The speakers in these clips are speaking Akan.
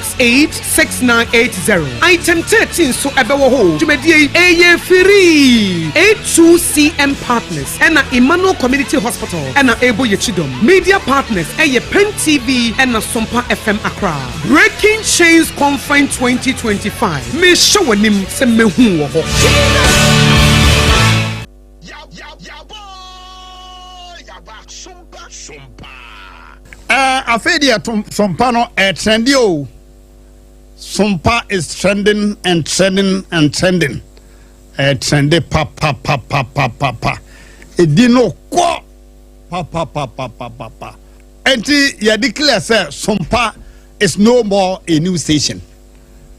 0686980. Item 13 so ebewo ho. Jumedie eye free. A2CM Partners and Emmanuel Community Hospital and Ebo Yechidom. Media Partners eye Pen TV and Sompa FM Accra. Breaking Chains Conference 2025. Me show him se me hu wo ho. Afedia Sompa no trendy. Sompa is trending and trending and trending. Trendy pa. It did no qua pa. And you declare say Sompa is no more a new station.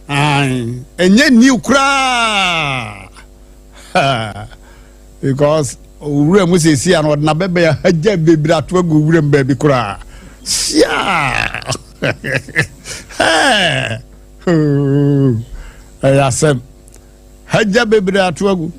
And yet new cry because we must see and what na bebe a baby that we go baby cry. Yeah. Hey. I said, Haja baby that we go.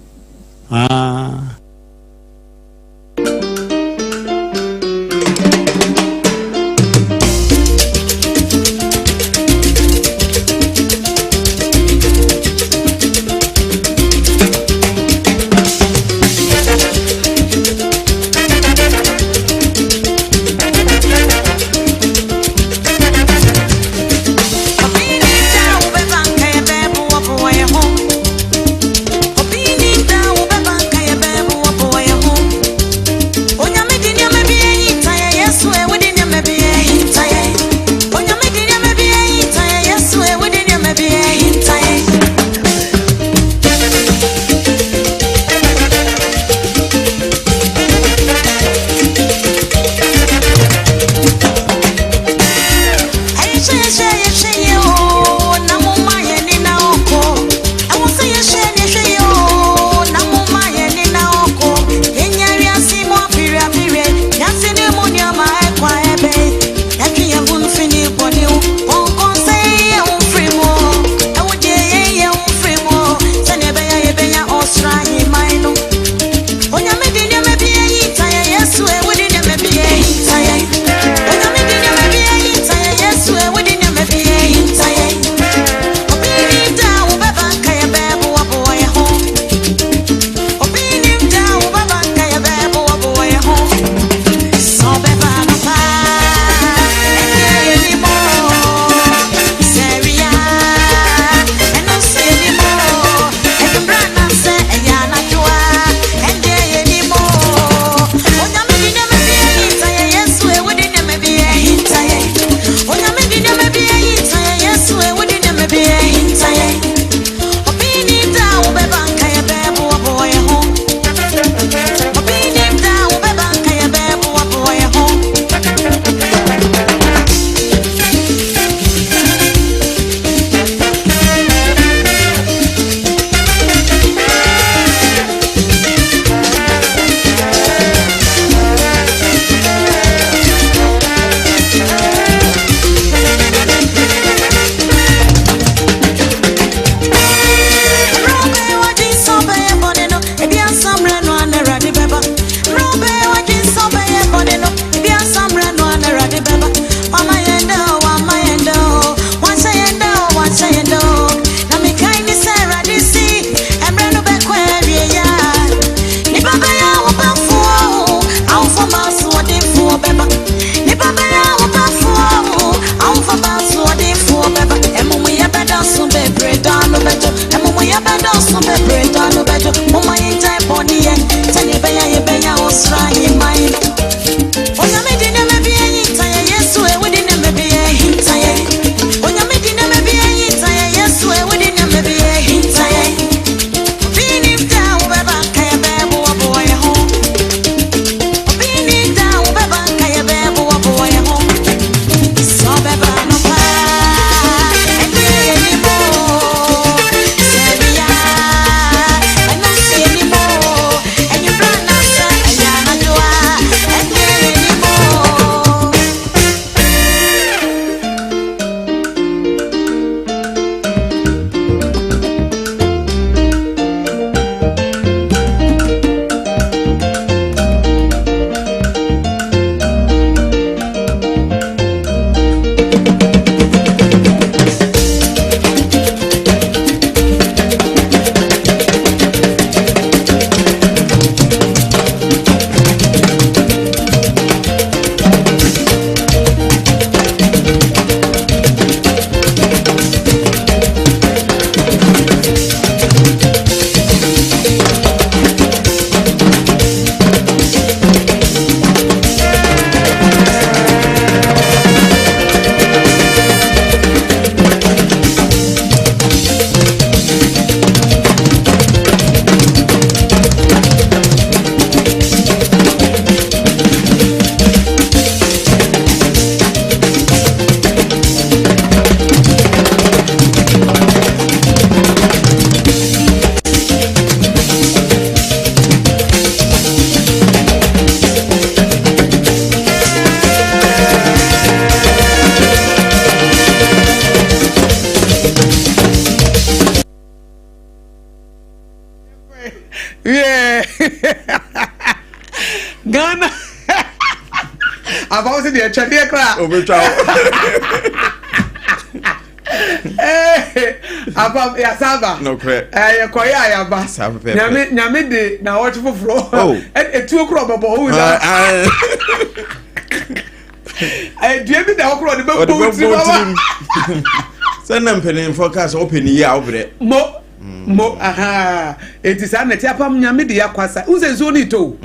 Anymore. Yeah. Ghana. I've also the Chadia crowd. Apam ya saba. No correct. Koya ya ba. Nyame de na watch for floor. Oh. E 2 o'clock babo who is that? Do you mean the okro the babo team? Send them penny forecast open here obre. Mo aha. It is an Apam nyame de yakwasa. Who say zone to?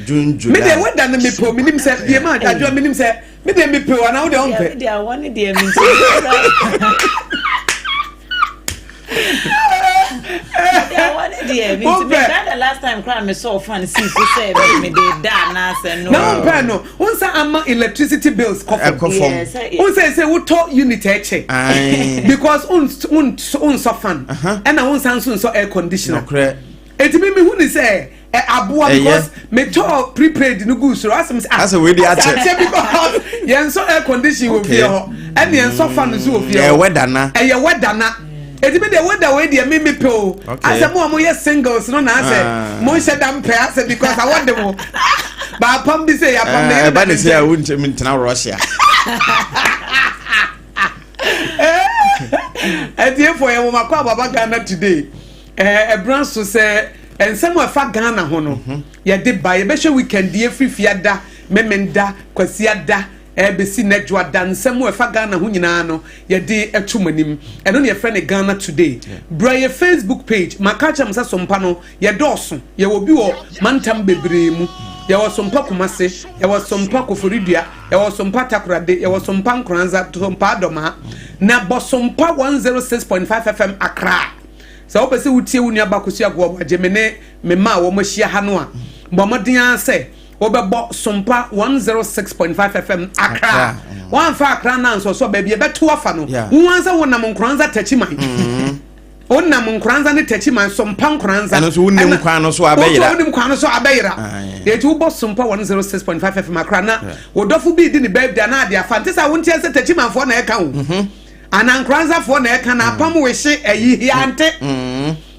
June July. Me de weda na me po minim say the man adwo minim say me de me pe wa na wo de on pe. They are one day me. The last time crime me saw fan see to say me dey da na say no. No pe no. Once am electricity bills coffee. Yes. Once say we talk unit eche. Because un so fan. And na once so air conditioner. Eti me hu ni say Adwoa because me talk prepaid no good so as we dey at because yen so air conditioner will be here and yen so fan so will be here. Weather na. Weather na. Eti me the weather we dey me pe. As mo yes singles no na say mo she dam pe as because I want them. But Apam be say Apam dey. Ba dey say I won't na Russia. Eti for you makwa baba Ghana today. A brand so say and some of Ghana ho no. Ye dey buy ye be sure weekend dey free fiada memenda kwasiada besi nedwa dan some of Ghana ho nyina no ye dey atumanim eno ne ye friend Ghana today. Bra ye Facebook page makacha msa sompa no ye doso ye obi wo mantam bebre mu ye wo sompa kumase ye wo sompa koforidua ye wo sompa takorade ye wo sompa nkranza sompa adoma na bosompa 106.5 FM Accra. So opese wutie wunia Akosua go Gemene mema wo mohia ha no a bomodin ase obebo Sompa 106.5 FM Accra. Wan fa Accra na so ba bia beto afa no wonansa wonam nkranza tachiman wonam nkranza ne tachiman Sompa nkranza eno so wonim kwan no so abeyira wonim kwan no so abeyira ye ti wo Sompa 106.5 FM Accra na wodofo bi di ne birthday na ade afa ntesa wontie se tachiman fo na eka wo anankranza fo na eka na Apam we hye ayi ante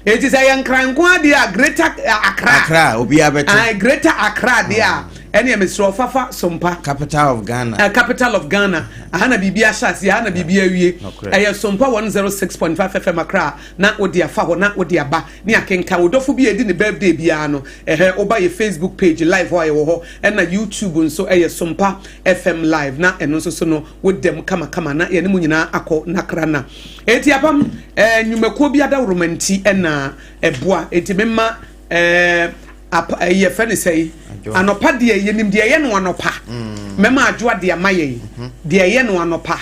it is a yankranko dia Greater Accra obi abeto Greater Accra dia ene Mr. Fafa Sompa capital of Ghana capital of Ghana ana bibia shasi ana bibia wie eye Sompa 106.5 FM Accra na odi afa ho na odi aba ne akenka wodofo bi edi ne birthday bia no oba ye Facebook page live ho aye ho na YouTube nso eye Sompa FM live na eno nso so no wodem kama na ye ne munyina akọ nakra na eti Apam nyumako bi ada romanti na eboa eti memma ye fene say anopa de yenim de ye no anopa mema Adwoa de amaye de ye no anopa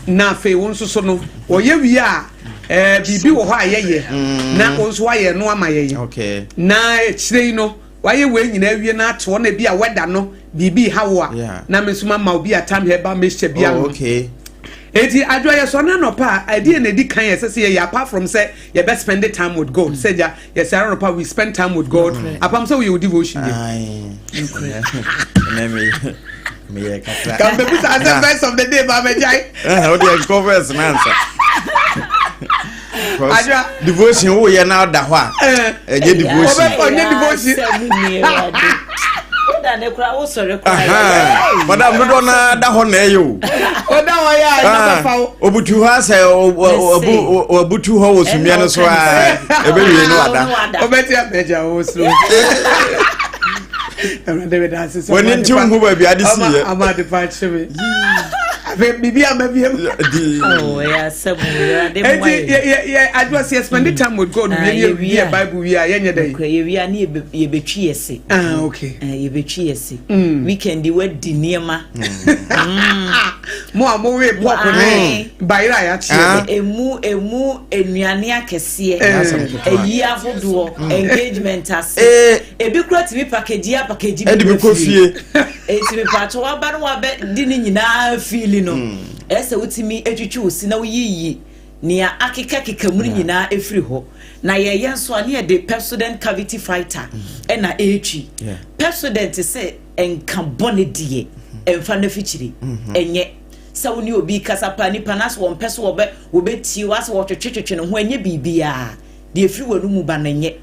na fe wonso so no oye wi a bibi wo ho ayeye na wonso aye no amaye okay na chirei no waye we nyina awie na ato na bi a weda no bibi hawo a na mesuma ma obi atam heba mehye bia no okay eti Adwoa ye so na no pa idea na di kan ye say ye apart from say ye best spend the time with God say ja yes I don't know we spend time with God Apam say we will devotion me katra can be put as the best of the day ba me jai how do you converse answer Adwoa devotion wo ye na da ho a je devotion madam do na da ho na eyo oda wa ya na fa obutu ha say obutu ho wo sumia no so a ebe wie no ada obeti abeja wo so when into who ba bia de see ama de pa chebe bibi amabiem oh yeah sabu Adwoa say spend time with God we Bible we are yenye dey ye wi ani ye betwi yese okay ye betwi yese weekend we di niema mo we pop ni bayira ya chi emu enuane akese eyi afodo engagement ase ebi kura tv package edi bi ko fie eti pa to wa ba no wa be di ni nyina feel no ese wutimi etwitwi osi na woyiyi nia akeka muri nyina efiri ho na ye yenso ane de Pepsodent cavity fighter na echi Pepsodent se enka bone die emfa na fichiri enye sa woni obi kasapa ni panas won peso wo be tie was wo twetwetwe no ho enye bibia de efiri wanu mu ba na enye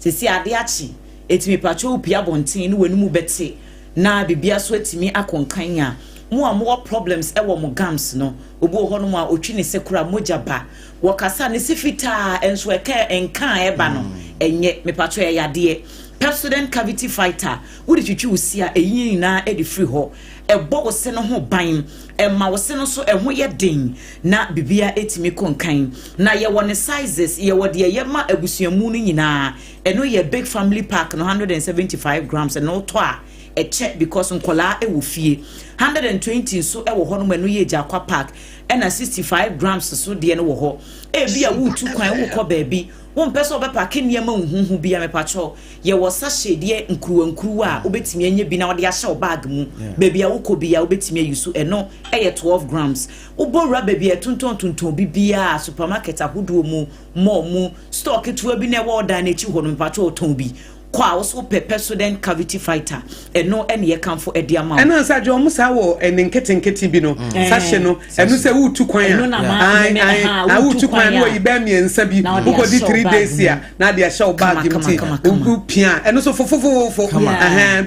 sesi ade achi etimi pacho pia bonten no wenu mu bete na bibia so etimi akonkan a mo problems e wo mo gams no obi ho no a otwi ne sekura moja ba wo kasa ne sifita enso eka enkan e ba no enye me pacho e yade Pepsodent cavity fighter wodi twitwi usia eyin na e de free ho ebo wo se no ho ban e ma wo se no so e ho ye den na bibia etimi konkan na ye won sizes ye wo de ye ma abusuamu no nyina eno ye big family pack no 175 grams and no to a check because nkola e wo fie 120 so e wo ho no manu ye jakwa pack and 65 grams so de no wo ho e bia wo tu kwan wo ko baabi won pese obepa keniema hunhu bia mepacho ye wo sachet de nkruwa a obetimi anye bi na wo de ahye bag mu baabi a wo ko bia obetimi ayusu eno eye 12 grams ubora baabi etonton bibia supermarket ahodo mu mo mu stock etuwa bi na wo order na chi ho no mepacho oton bi kwa also Pepsodent cavity fighter eno ene ye kan for edi ama ena sa jo musa wo ene nkete bi no sahye no enu se wo tu kwan a wo tu kwan no yiba miensa bi wo ko di 3 days ya na de ahye bag mti wo pia enu so fofofofo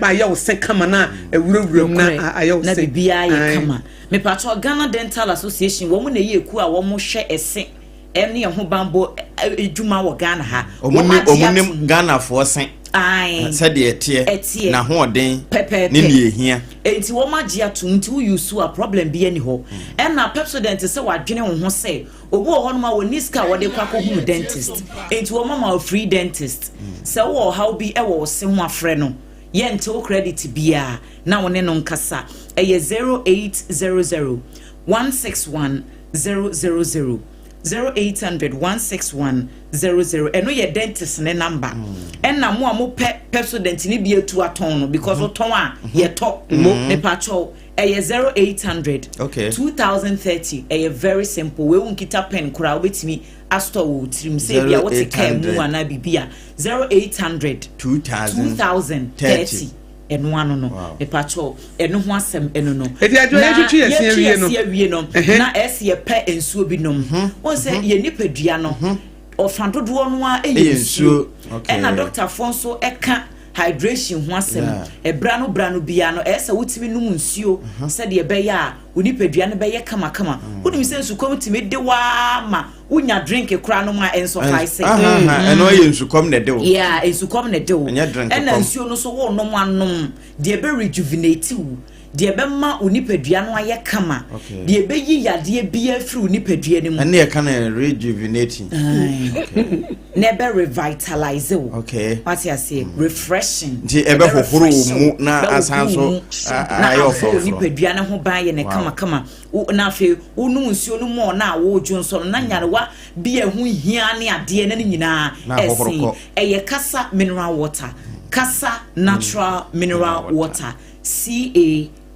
ba ye wo se kama na ewurawuram na aye wo se na bibia ye kama me pato Ghana Dental Association wo mu na ye eku a wo mo hwe ese ene ye ho bambo ejuma wo Ghana ha omunim Ghana for sen ai said etie na ho den ni ne ehia enti wo magia tum ti wo yusu a problem bi ani ho e na Pepsodent se wadwene wo ho se obu ho no ma wo niska wo de kwa ko hu dentist enti wo mama free dentist se wo how bi e wo se ho afre no ye nte wo credit bia na wo ne no nkasa e ye 0800 161 000 0800 161 00 eno ye dentist ne number na mo Pepsodent ni bi etu aton no because oton a ye to me pacho ye 0800 2030 ye very simple we unkita pen kura obetimi astore wo trim say bia what take mu ana bibia 0800 2030 eno ano no e pacho eno ho asem eno no edi ajo etwitwi yasia wie no na ese pe ensuo bi nom won say ye nipadua no ofandodo no a ensuo na Dr. Fonso eka hydration ho asem ebra no bia no ese wotimi num nsuo se de be ya onipadua no be ye kama wonim se nsukom timi de wa ma unya drink kura no ma enso faise eno ye nsukom ne de wo ensukom ne de wo ena nsuo no so wo no anom de be rejuvenate wo de be ma onipadua no aye kama de be yi yade bia firi onipadua ni mu ene ye kana rejuvenating ne be revitalize wo what you say refreshing de ebe hohoro mu na asanso ayo fo onipadua ne ho ban ye ne kama na fe wonu nsuo no mo na wo dwonso na nyarewa bia hu hia ne ade ne nyina esi eye kasa mineral water kasa natural mineral water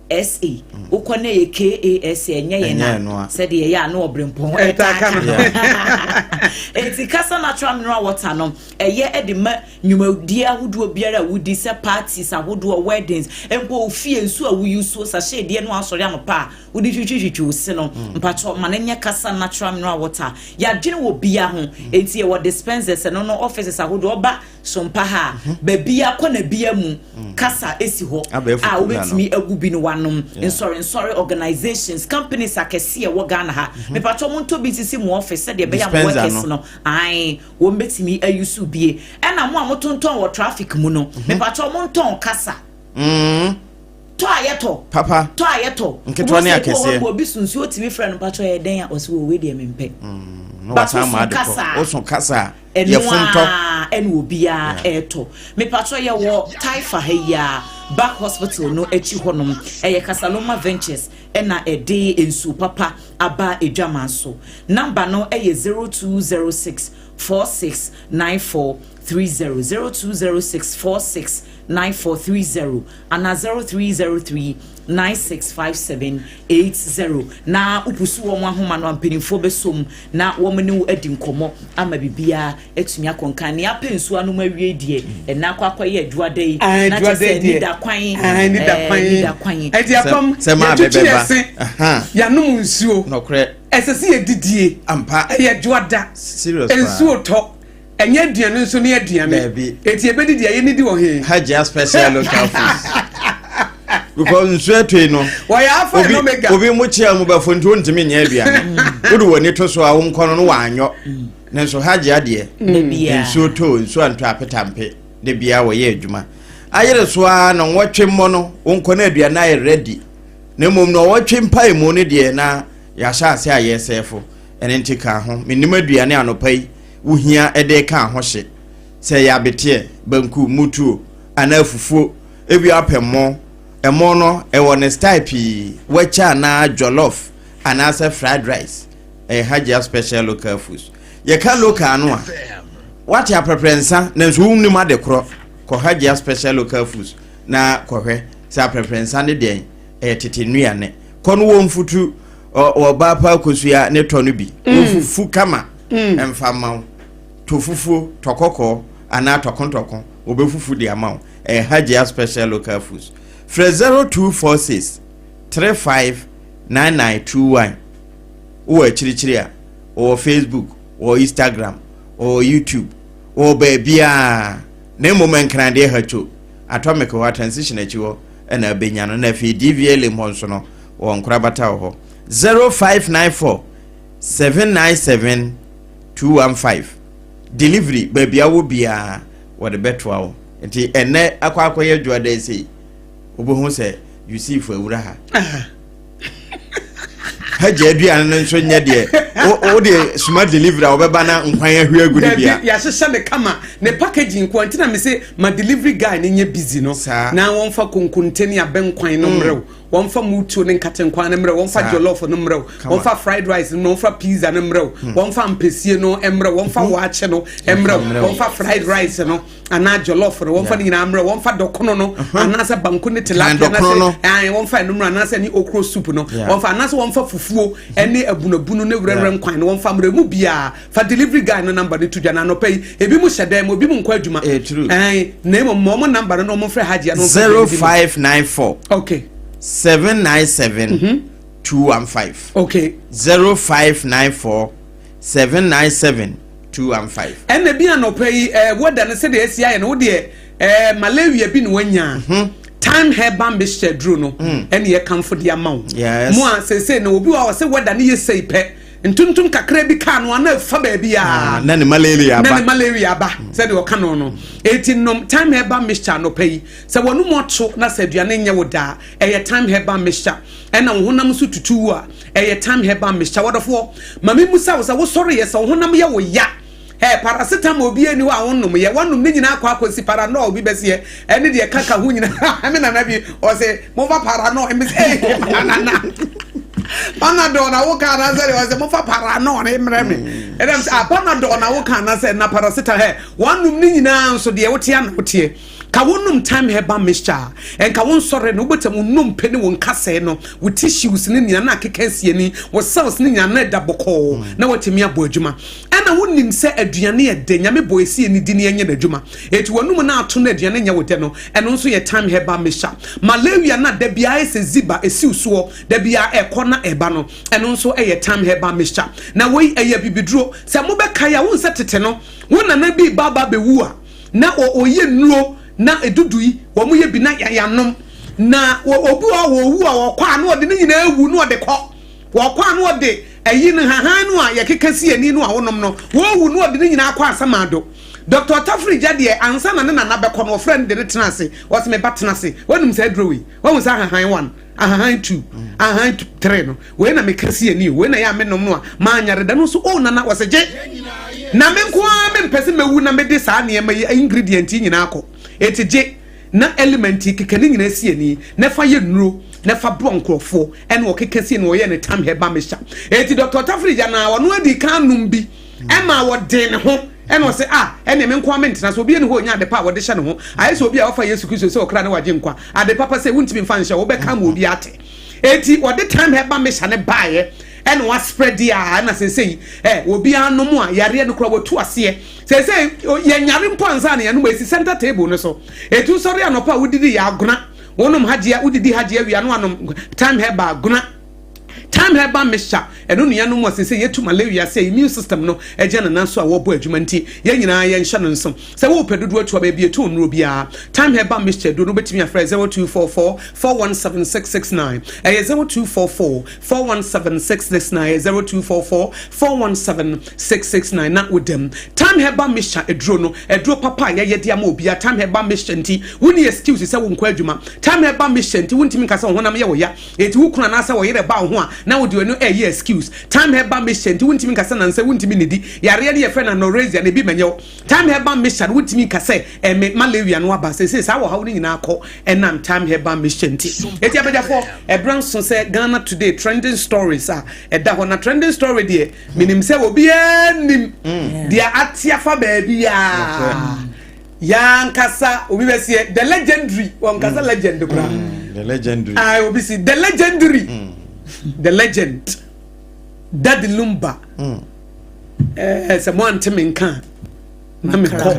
CASA ukone ye KASA enye ye na said ye ya na obrempon eti kasa natural mineral water no eye edema nwumadi ahodo biara wudi se parties ahodo weddings empo ofie nsu a wuyu so sachet de no asori ampa wudi twitwitwi se no mpacho manenya kasa natural mineral water ya dwene wo bia ho enti ye wo dispensers no offices ahodo oba sompa ha babia kona bia mu kasa esi ho a obetimi agubi no wanom sorry organizations companies akese ye wo Ghana ha me pacho monto bi sisi mu office de be ya workers no ai wo betimi ayusu bie na mo amotonton wo traffic mu no me pacho monton kasa to ayeto papa to ayeto nketwa ne akese wo bi sunsu otimi frɛ no pacho ye den a o se wo we de mempe no wata ma de ko o so kasa ye funto ene obia eto me pacho ye wo taifa heya back hospital no echi honom eye Kasaloma Ventures ena ede ensu papa aba edwamanso number no eye 0206 469430 0206 469430 and 0303 965780 na upusu wo ahoma no ampenifo besom na wo mene adi nkomo ama bibia etumi akonkan ne apensu anu mawie die na akwaye adwua dai na tse ni da kwan edi apam ya num nsuo no kre esese ye didie ampa ye adwua da serious ensuo to enye aduane nso ne aduane eti ebedi dia ye ni di wo he Hajia special local foods because nso atwe no waya afa no mega obi mu chia mu ba fonto ntimi nya aduane wodu woni to so a wo nkono no wanyo nenso Hajia de nso to nso anto apetampe de bia wo ye adwuma ayere so a no wotwe mo no wo nkono aduane ay ready na mom no wotwe mpa emu ne de na ya sha ase aye sefo ene ntika ho menim aduane anopai wohia ede ka ho hye se ya bete banku mutuo ana fufuo ebi apemmo emo no e won style pi wacha na jollof ana se fried rice Hajia special local foods ye ka local no a what ya preference na nso wumni ma de kro ko Hajia special local foods na ko hwe sa preference ne den tete nuane kono wo mfutu o ba pa Akosua ne to no bi fufu kama emfama to fufu tokoko ana tokontokon obefufu di amount Hajia special local foods 0246 359921 o chirichiri a o Facebook o Instagram o YouTube o babia na moment kan de hacho atomic wa transition achiwo na benya no na fi DVL monso no o nkrabata ho 0594 797 215 delivery babia wo bia wo de betwa wo enti ene akwakoye dwada sei obohu se you see for awura ha Hajia aduane nso nya de o de smart delivery obeba na nkwan ahwe agudu bia ya hyehyɛ ne kama ne packaging ko ntina me se ma delivery guy ne nya busy no na won fa konkonteni abenkwan no mrew won fa mutuo ne nkatenkwan no mrew won fa jollof no mrew won fa fried rice no won fa pizza no mrew won fa ampesie no mrew won fa waache no mrew won fa fried rice no ana jollof no won fa nyina mrew won fa dokono no ana sa banku ne tilapia na se won fa no mrew ana sa ni okro soup no won fa ana sa won fa fufuo ene abunabunu ne wurere nkwan no won fa mremu bia fa delivery guy no number ne tudwana no pay ebi mu hyedam obi mu nkwa adwuma na mo number no mo frɛ Hajia no 0594 okay 797 215 okay 0594 797 215 ene bi anopai woda ne se de asia no de malaria bi no wanya time herba mixture dro no ene ye kamfo de amount mo a sese na obi wa se woda ne ye sei pe ntuntum kakra bi ka no ana fa ba bia na ne malaria ba se de o ka no eti nom time herba mixture no pay se wonu moto na se aduane nya woda time herba mixture ena wo honam so tutu a time herba mixture wodofo mame musa wo se wo sori ye se wo honam ye wo ya paracetamol obi ani wa wonnom ye wonnom ne nyina akosi parano obi bese ene de kaka hu nyina me na bi o se mo va parano me se na Panadol na wo kana se o se mo fa parano na emreme edem se Panadol na wo kana se na paracetamol wonnom ne nyina nso de wote ya na wote ka wonum time herba mixture en ka won sore no botam num pene won kase no wo tissues ne nyina na kekansie ni wo cells ne nyina na daboko na watemi abo adwuma ana wonim se aduane ye de nyame boesie ni di ne enye adwuma eti wonum na ato na aduane nya wote no eno nso ye time herba mixture malaria na da bia ese ziba esiuso da bia ekọ na eba no eno nso ye time herba mixture na wei eye bibiduro se mo be kaya won se tete no wona na bi baba bewu a na oye nuo na edudui wo mu ye bi na yanom na obu a wo wu a wo kwa na ode ne nyina ewu na ode kọ wo kwa na ode eyi ne hahan no a yekekasi ani no a wonom no wo wu na ode ne nyina akọ asamado Dr. Tafri Jade ansa na na bekọ no friend de tenase wo se me batenase wonum sa adrowi wo sa hahan 1 hahan 2 hahan 3 no we na me kasi ani we na ya menom no a ma nyare da no so o na wo se je na me nko a me mpese mewu na me de sa na ma ingredient nyina akọ etije na element kekani nyina si ani na fa ye nuro na fa bronkrofo ene wo kekasi no ye ne time herba mixture eti Dr. Tafri Jade na wono adi kanum bi ema wo de ne ho ene wo se ene me nko amenti na so obi ene ho nya de pa wo de hye ne ho aye so obi a wo fa Yesu Kristo se okra ne waje nkwa ade papa se wuntimi fa nhye wo be ka ma obi ate eti wo de time herba mixture ne baaye ene wa spread ya na sesei obi anom a yare no kura watu ase sesei ye nyare mponza na yanu esi center table no so etu sori anopa wudidi ya aguna wonom Hajia wudidi Hajia wi anu anom time herba aguna time time herbal mixture eno nua no mo say yetu malaria say immune system no eje na nanso a wo bo adwuma nti ye nyina ye nhya no nso say wo pedodo atu ba bia to nro bia time herbal mixture do no betimi afra 0244 417669 0244 417669 0244 417669 na with them time herbal mixture edro papa ye dia ma obia time herbal mixture nti woni excuse say wo nkwa adwuma time herbal mixture nti wontimi kasa wo honam ye wo ya eti wo kuna na say wo yere ba ho a na wo de no excuse time herbal mixture nti wontimi kasa na say wontimi nedi yare ye fe na norazia na bi menye time herbal mixture wontimi kasa malaria no aba say sa wo ha wo nyina akọ enam time herbal mixture nti eti abedafo ebranso say Ghana today trending stories eda ho na trending story de minim say obi anim dia atia fa ba bia yankasa obi be say the legendary wankasa legend kura the legendary obi say the legendary the legend Daddy Lumba someone temenka na me ko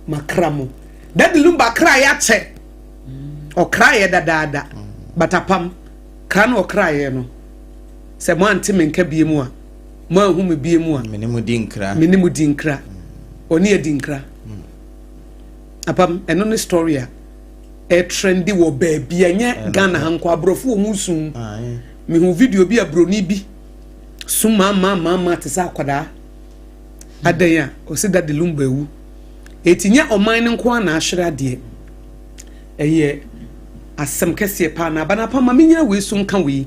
makramo Daddy Lumba cry ya che o cry dada batapam kra no cry no someone temenka biemu a ma hu me biemu a menimu dinkra oni edinkra apam eno ne story a trendy wo baby anya Ghana hanko abrofo wo musum me hu video bi abroni bi suma mama tesa akwada adanya o se Daddy Lumba wu etinya oman nko na ahwere ade eye asem kese pa na bana pa ma menya we sum kan we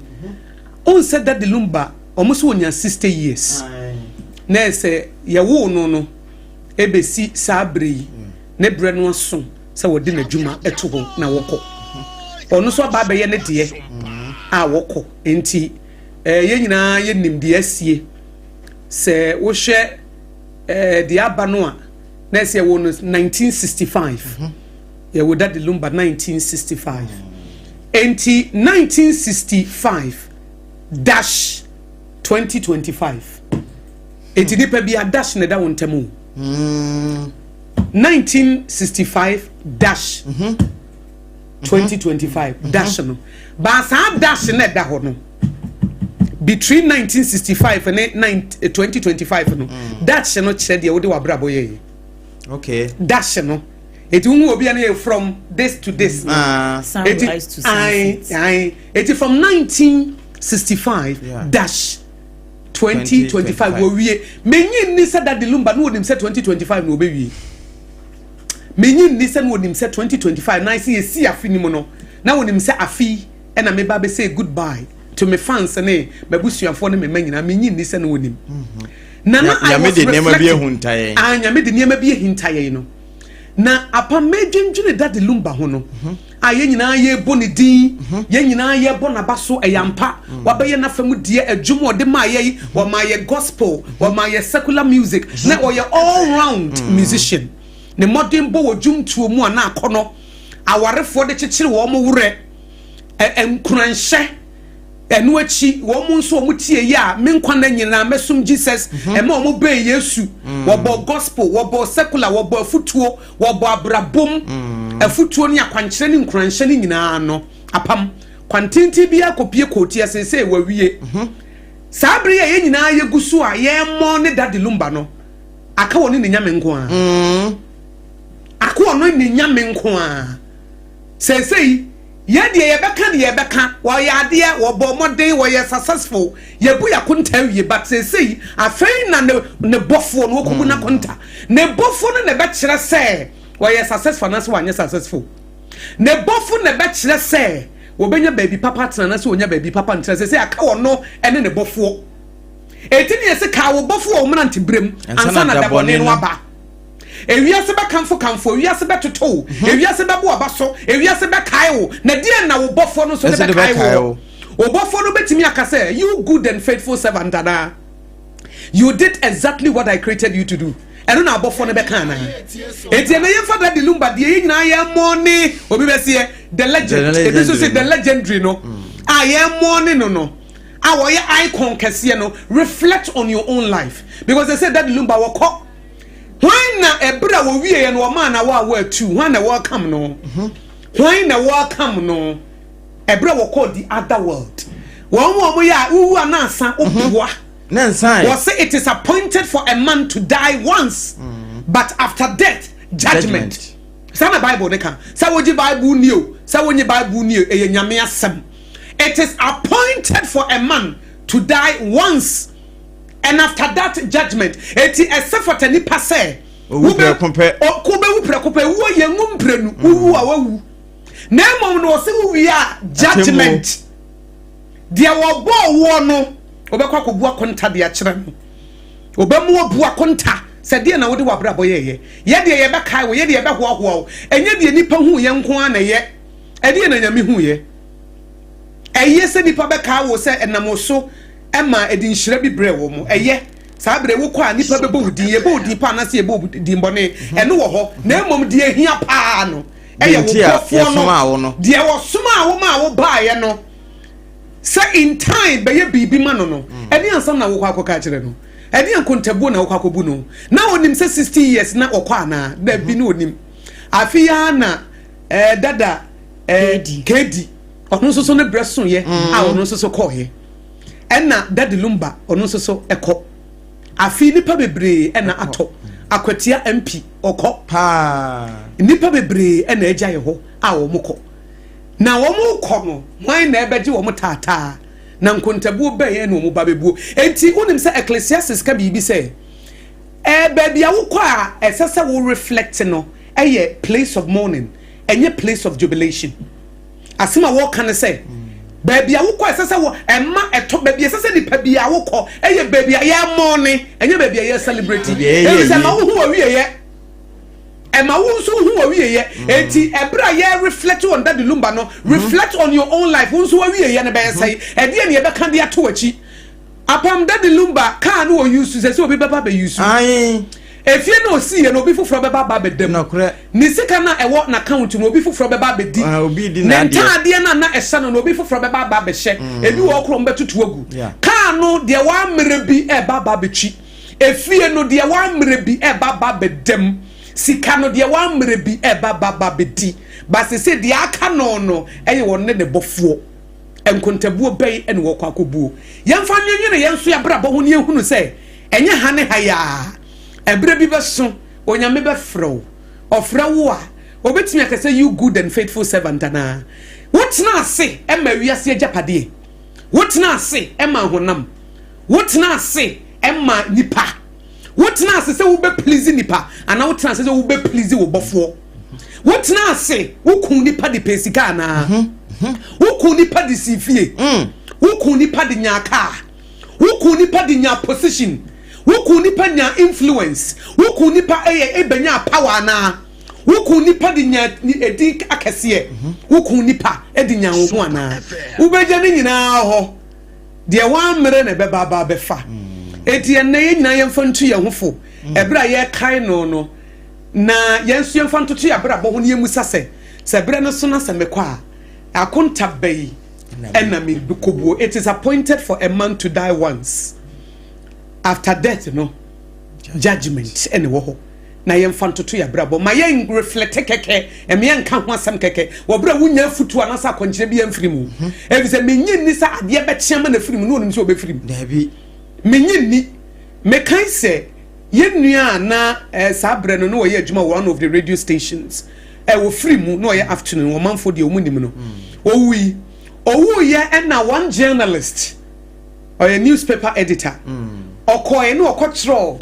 on se Daddy Lumba omuso onya 60 years na se ye wo no ebesi sabre ne bre no so se wodi na dwuma eto ho na wokọ ono so ba be ye ne de a wokọ enti ye nyina ye nim de asie se wo hwe de aba no a na se wo no 1965 ye wo Daddy Lumba 1965 enti 1965 dash 2025 enti nipa bi a dash ne da wontemu 1965 dash 2025 dash no ba sa dash ne da ho no between 1965 and 2025 no dash no kire de wo de wabrabo ye okay dash no it won obi an from this to this sunrise to sunset it from 1965 dash 2025 wo wie menyin ni say Daddy Lumba no wonim say 2025 no obewie menyin ni say no wonim say 2025 na say esi afi ni mo no na wonim say afi e na me ba be say goodbye to me fans ne babusuafo ne me manyina menyin ni say no wonim na I was reflecting anya me de niam bi ehintaye no na apa medwendwene Daddy Lumba ho no aye nyina ye boni din ye nyina ye bona baso eyampa wabaye na famu die adwumo de ma ye wa ma ye gospel wa ma ye secular music na o ye all round musician ne modern bo wodwumtuo mu ana akono awarefo de kyekere wo mo wure enkuranhye enu achi wo mu nso mu tie ya me nkwa na nyina mesum Jesus ema o mo be Yesu wo bo gospel wo bo secular wo bo afutuo wo bo abrabom afutuo ni akwankyere ni nkuranhye ni nyina no apam kwantinti bia kopie kotia sese wawie sabre ye nyina ye gusu a ye mo ne Daddy Lumba no aka woni ne nyame nko a aka woni ne nyame nko a sese yede ye beka wo ya de wo bo modern wo ye successful ye bu ya konta wie but sese afei na ne bofo no okubu na konta ne bofo no ne be kire se wo ye successful na se wo anya successful ne bofo ne be kire se wo benya baby papa tena na se wonya baby papa ntra sese aka wo no ene ne bofo etini ese ka wo bofo wo mna ntibrem ansa na dabone no aba ewiase be kamfo ewiase be toto ewiase be bo abaso ewiase be kai na die na wo bofo no so ne be kai wo bofo no betimi akase you good and faithful servant ada you did exactly what I created you to do eno na bofo no be kan na eti na ye fa Daddy Lumba die nyina ye money obi be se the legend it is say the legendary no ye money no our icon kese no reflect on your own life because they said Daddy Lumba wako when na ebra wo wie no ma na wa tu when na welcome no when na welcome no ebra wo call the other world One ya who are nasa obuwa. Was say it is appointed for a man to die once, but after death, judgment. Sana Bible they come. Sa woji Bible new. Sa wonyi Bible new. Eye nyame asem. It is appointed for a man to die once, and after that judgment. It is except for tani passe. Ube compare. O kube upre compare. Wo yengum prenu. Uwu awu. Nemo no se we are judgment. Dia wo bo wo no. Obekwa ko bua konta de akere no. Obemu bua konta. Se de na wo de wabra boye ye. Ye de ye be kai wo ye de ye be hoahoa. Enye de nipa hu ye nko ana ye. E de na nyame hu ye. Eye se nipa be kai wo se enamoso ema edi nhire bi bre wo mu. Eye saa bre wo kwa nipa be bo din ye bo din pa na se ye bo din bone. Eno wo ho. Na emom de ehia pa no. Eye wo kofo no. De wo soma wo ma wo ba ye no. Say in time be ye bibi ma no. Eni ansam na wo kwa ka kire no. Eni ankontabu na wo kwa kobu no. Na onim say 60 years na okwa na da bi no onim. Afia na dada kedi. Ono so ne breson ye a ono so ko ye. Ena dadi lumba ono so eko. Afi nipa bebre ena ato. Akwatia MP okọ pa. Nipa bebre ena agya ye ho a wo mokọ. Na wo mu kọ no wan na ebeje wo mu tata na nkontabu be ye no mu babebu enti unim se Ecclesiastes ka bibi se baby a wo kọ a esese wo reflect no place of mourning enye place of jubilation asema wo kan se baby a wo kọ esese wo emma eto baby esese ni pa bia wo kọ baby a ye mourning enye baby a ye celebrate se ma wo hu awie ye ema wo so hu awie ye enti ebra ye reflect on that lumba no reflect on your own life wo so awie ye na be say e de ne ye be kan de ato achi apam that lumba ka no use say obi beba be use ai efie no si ye no obi foforo beba ba be dem ni sika na ewo na account no obi foforo beba be di obi di na ade na ehye no obi foforo beba ba be hye ebi wo kro mbetutu agu ka no de wa mere bi e baba be chi efie no de wa mere bi e baba be dem sika no de wa mre bi baba bedi ba se de aka no eye won ne bofuo enkontabuo bai ene wo kwa kobuo yemfa nwenwene yenso ya bra bo ho ne ehunu se enye ha ne ha ya ebre bi beso onyame be fro ofra wo a obetimi akase you good and faithful servant ana wotna ase ema wiase agapade wotna ase ema honam wotna ase ema nipa wotna ase se wo be please nipa ana wotna ase se wo be please wo bofo wotna ase wo kun nipa de pesika na wo kun nipa de sifie wo kun nipa de nyaka wo kun nipa de nya position wo kun nipa nya influence wo kun nipa ebenya power na wo kun nipa de nya edi akese wo kun nipa edi nya wo ana wo beje ne nyina ho de wan mere na be baba be fa eti enne nyina yemfa ntu ye hofo ebra ye kai no na yensu yemfa ntu ye bra bo ho ne yemusa se bra no so na se mekwa akonta bai enami bikobuo. It is appointed for a man to die once, after death no judgment ene wo ho na yemfa ntu ye bra bo ma yen reflect keke eme yen ka ho asem keke wo bra wunya futu anasa konkyere bi emfirimu ebi se menyi ni sa ade be chiama na firimu no onim se obefirimu na bi menyini mekan se yenua na sabre no ye adwuma one of the radio stations wo free mu no ye afternoon wo manfo de omunim no owu ye na one journalist or a newspaper editor okoye no okotro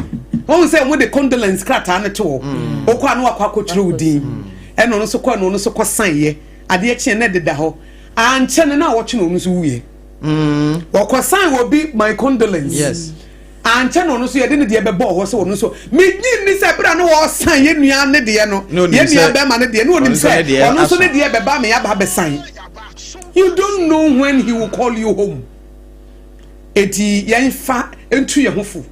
won say mo de condolence krata na to okwa no akwa din eno no so kwa no so kosan ye ade e chie na deda ho anche ne na wo che no so wuye okosan wo bi my condolence yes anche no so ye de ne de be bo ho so no so menyi ni se bra no wo san ye nua ne de no ye nua be ma ne de no onim se ono so ne de be ba me ya ba be san. You don't know when he will call you home. Eti yenfa entu ye hofo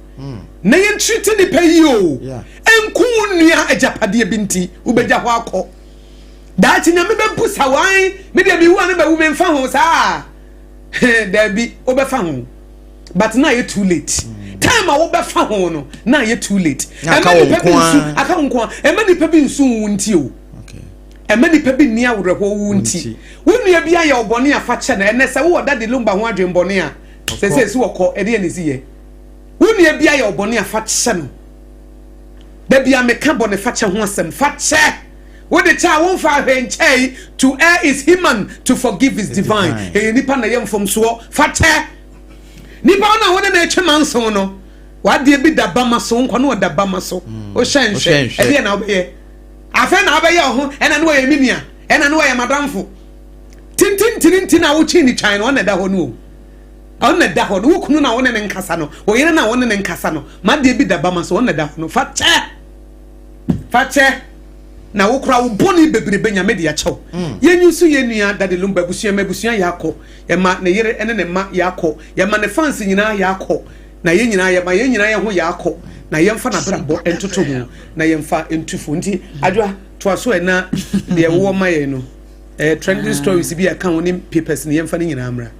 na yen treat ni pay o enku nua ajapade binti ubeja ho akọ that na me be busa wan me de bi hu an be wu me mfa ho sa da bi obefa ho but now you too late time a wo befa ho no now you too late aka nko e ma ni pe bi nsu wunti o many pebi ni awure ho wunti wonu bia ye obone afa che na ene se wo dade lumba ho adwen bone a se si woko e de enisi ye wonu bia ye obone afa che no da bia me ka bone fa che ho asem fa che wo de cha won fa hwenchei to err is human to forgive is divine e nipa na yem fom so fa che nipa na wo na etwe manso no wa de bi da ba maso nko na wo da ba maso o hwenhwe e de na obeye afa na obeye ho ena no ye minia ena no ye madamfo tintin na wo chi ni twan no na da ho no on na da ho no wo kunu na wo ne nkasa no wo yere na wo ne nkasa no ma de bi da ba maso on na da ho no fa che na wo kura wo boni bebrebe nya me de achew yenyusu yenua dade lumba busua mabusua yakọ ye ma ne yere ene ne ma yakọ ye ma ne fans nyina yakọ na ye nyina ye ma ye nyina ye ho yakọ na ye mfa na brabo entoto ho na ye mfa entufo nti adwa to aso na de wo ma ye no trending stories bi aka woni papers ne ye mfa ne nyina amra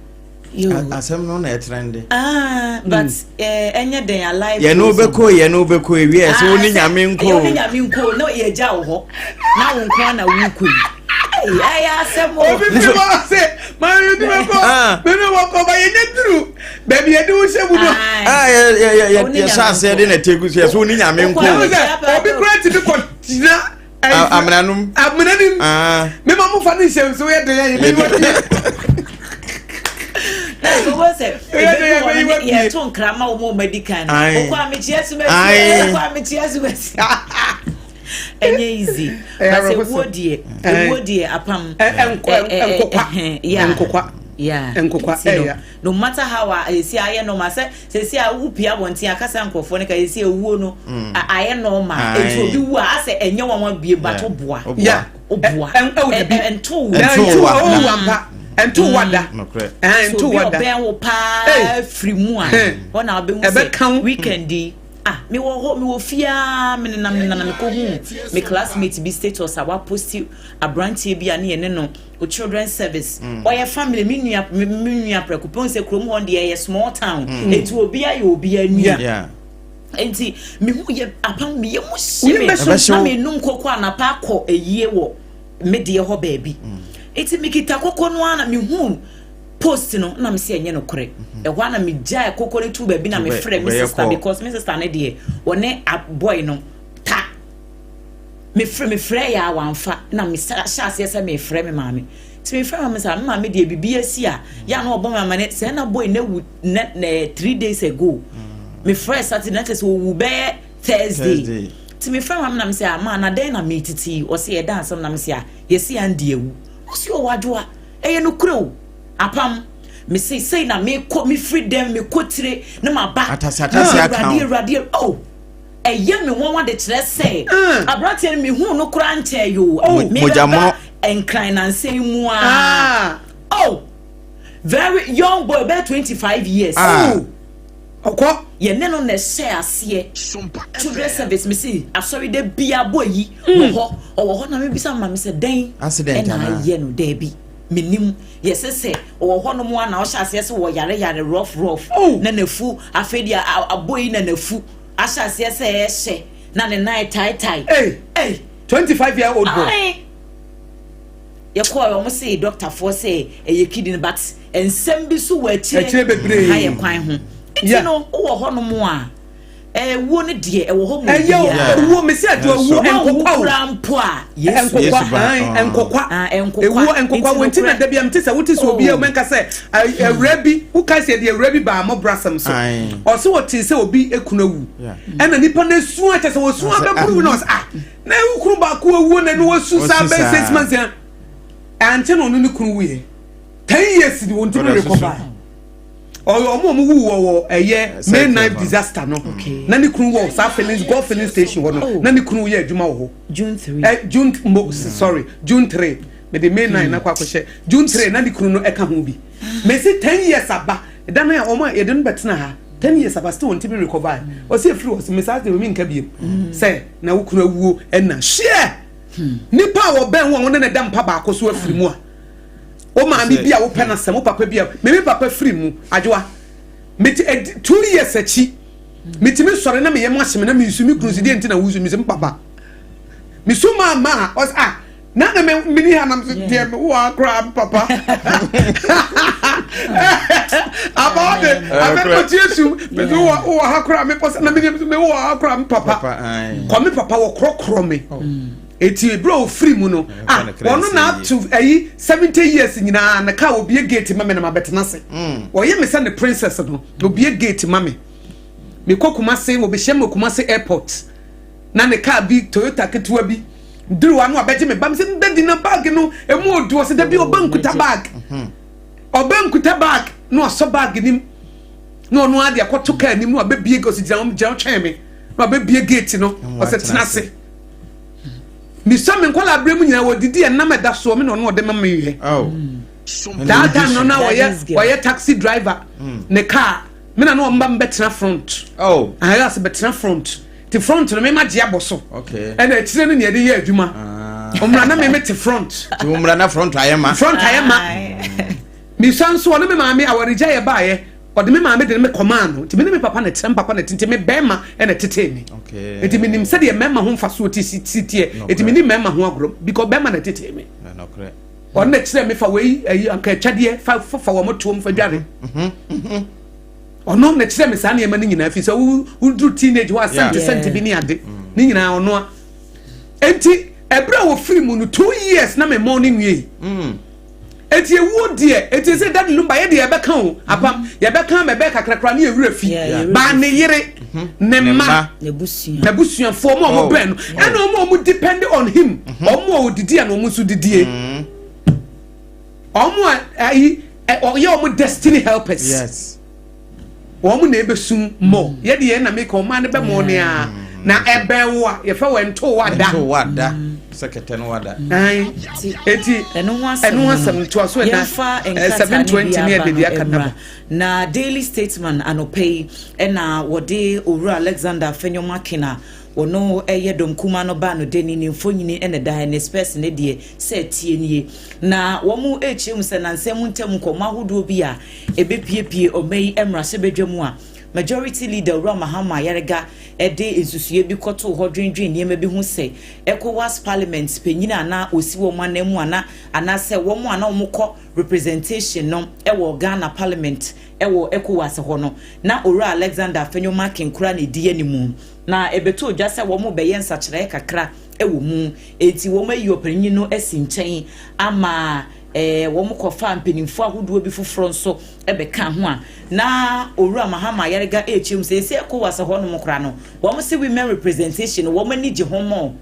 asem no na trend but enye den alive ye no beko ewi e so oni nyame nko no ye ja wo ho na wo nko na wo ku asem obi bi mo se ma you do beko me no wo ko ba ye netru baby ye do se bu no ye sha se de na tegu se so oni nyame nko obi great bi ko tina amnanum me ma mo fa ni se so ye de ye go say e to nkrama wo medical ko amichiasu mesu enye easy but wo die apam enkokwa no matter how I see I no ma say upia wonti akasa nkofo ne ka see ewuo no aye no ma etu obi wu a say enye won bie bato boa oboa ento wamba ento wada ento wada ben wo pa free mu a wona obe mu say weekend me wo fia me na me ko hu me classmate bi status a wa post a branch bi a ne no o children service or your family me nua prekopon say krom ho de small town etu obi aye obi anua enti me hu ye apam me ye mu shime na me num kokko anapa akọ eyie wo me de ho baabi enti me kita kokko no ana me hu post no na me se enye no kore e ho na me jaa kokko ne tu baabi na me frɛ me sister because me sister ne de one a boy no ta me frɛ ya wanfa na me hyase se me frɛ me maame ti me frɛ maame sa maame de bibi asi a ya na obon maame ne se na boy na 3 days ago me frɛ Saturday na se wo be Thursday ti me frɛ maame na me se ma na den na me titi o se e dance na me se a yesi ande ewu o se o wadwoa eye no kuro apam me say na me ko me freedom me kotire na ma ba atase account oh eye me won de kire say abrate me hu no kura nche yo me ba enkran na nsem mu oh very young boy about 25 years okọ ye ne no na share ase children service me see asori de bia boy yi wo ho na me bisa ma me say den accident na ye no there bi minim yesese wo ho no mo na o hyase se wo yare rough na nafu afedi aboyi na nafu ahyase se ehye na ne night tie 25-year-old boy ye call o mo say doctor for say e kidney but ensem bi so wa chire bebre ha ye kwan ho enti no wo ho no mo a wo ne de e wo ho mo wo me se ado wo enkokwa mpo a enkokwa wonti na da bia mte se wote so obi e menka se awrabi wo ka se de awrabi ba mo brasam so o se wote se obi ekunawu ena nipa na su a se wo su abekuru no na ukuru ba ko awu na no wasu sa be 6 months ya ante no no kuru wuye 10 years di wonti no recover omo wu wo eye main knife disaster no na ni kunu wo sa filling station wo no na ni kunu ye adwuma wo June 3 June 3 me the main knife na kwa kwhye June 3 na ni kunu no eka ho bi me say 10 years aba da na omo ye den betena ha 10 years aba still won't be recover o say free was me say de me nka biem say na wo kunu awuo na share nipa wo ben wo ne da mpa ba akoso afiri mu a o ma mi bia wo pena sem o papa bia me papa free mu adwoa meti 2 years achi meti me sore na me yem ahye me na me nsu mi kruzi de ntina wuzu mi sem papa mi su ma os na me mini hanam so dem wo akra papa about the abeko tiesu me wo akra me posa na me wo akra papa come papa wo krokro me eti bro free mu no wono na to 70 years nyina na ka obi gate mame na mabetena se wo ye me say the princess no obi gate mame me kokuma se wo be hye me kokuma se airport na ne ka bi Toyota ketewa bi duru anu abeje me bam se ndadi na bag no emu odu se da bi obankuta bag obankuta bag no so bag nim no no ade akoto ka nim no abebie go se jam twen me no abebie gate no o se tena se mi so me nkola abremu nyina wodidi e na meda so me no no de mama yie that time no na wo taxi driver ne car me na no mba mbetena front I got betena front the front no me ma dia boso okay and e tire no ne de ye adwuma omra na me te front omra na front ayema mi sanso no me ma me awarija ye ba ye ode me ma me de me command ti me me papa na tem papa na tinti me bema e na tete me okay eti me nim se de mema ho mfa so ti sitie eti me nim mema ho agro because bema na tete me no correct on na tire me fa we anka twade fa wo motom fa dware ono na tire me sa na ema ni nyina fi so udru teenage wa sent bi ni ade ni nyina ono a enti ebra wo free mu no 2 years na me morning we eti ewu de eti say that lumba ye de ye beka o apam ye beka me be kakrakra na ewura fi ba ne yere ne ma na busuan fo mo be no ena mo depend on him o didi na o so didie o ye o destiny helpers yes o mo na ebesum mo ye de ye na make o ma ne be mo ne a na ebe wo ye fa wento wada secretary no wada eti enu asem to aso na 720 ne de akadaba na daily statesman anopei na wode Owura Alexander Fenyomakina ono eyedom kuma no ba no deni ni mfonyini ene da ne space ne de se tie nie na wo mu echim se na nsem ntem nkoma hodo bi a ebepiepie omei emrase bedwam a majority leader Rama Hama Yarega ede esusue bi koto ho dwendwen niema bi hu se ECOWAS parliament penyina na osi wo manemu ana se wo mu ana omukọ representation no ewo Ghana parliament ewo ECOWAS ho no na Owura Alexander Fenyomakina kura ne die animu na ebeto dwa se wo mu beye nsakire kakra ewo mu enti wo mayi opanyin no asi nkyɛn ama wo mu kofa mpenimfo ahodo bi foforo nso ebeka ho a na Owura Mahama Yarega echim se ECOWAS ho no mokra no wo mu se women representation wo mani gye ho mo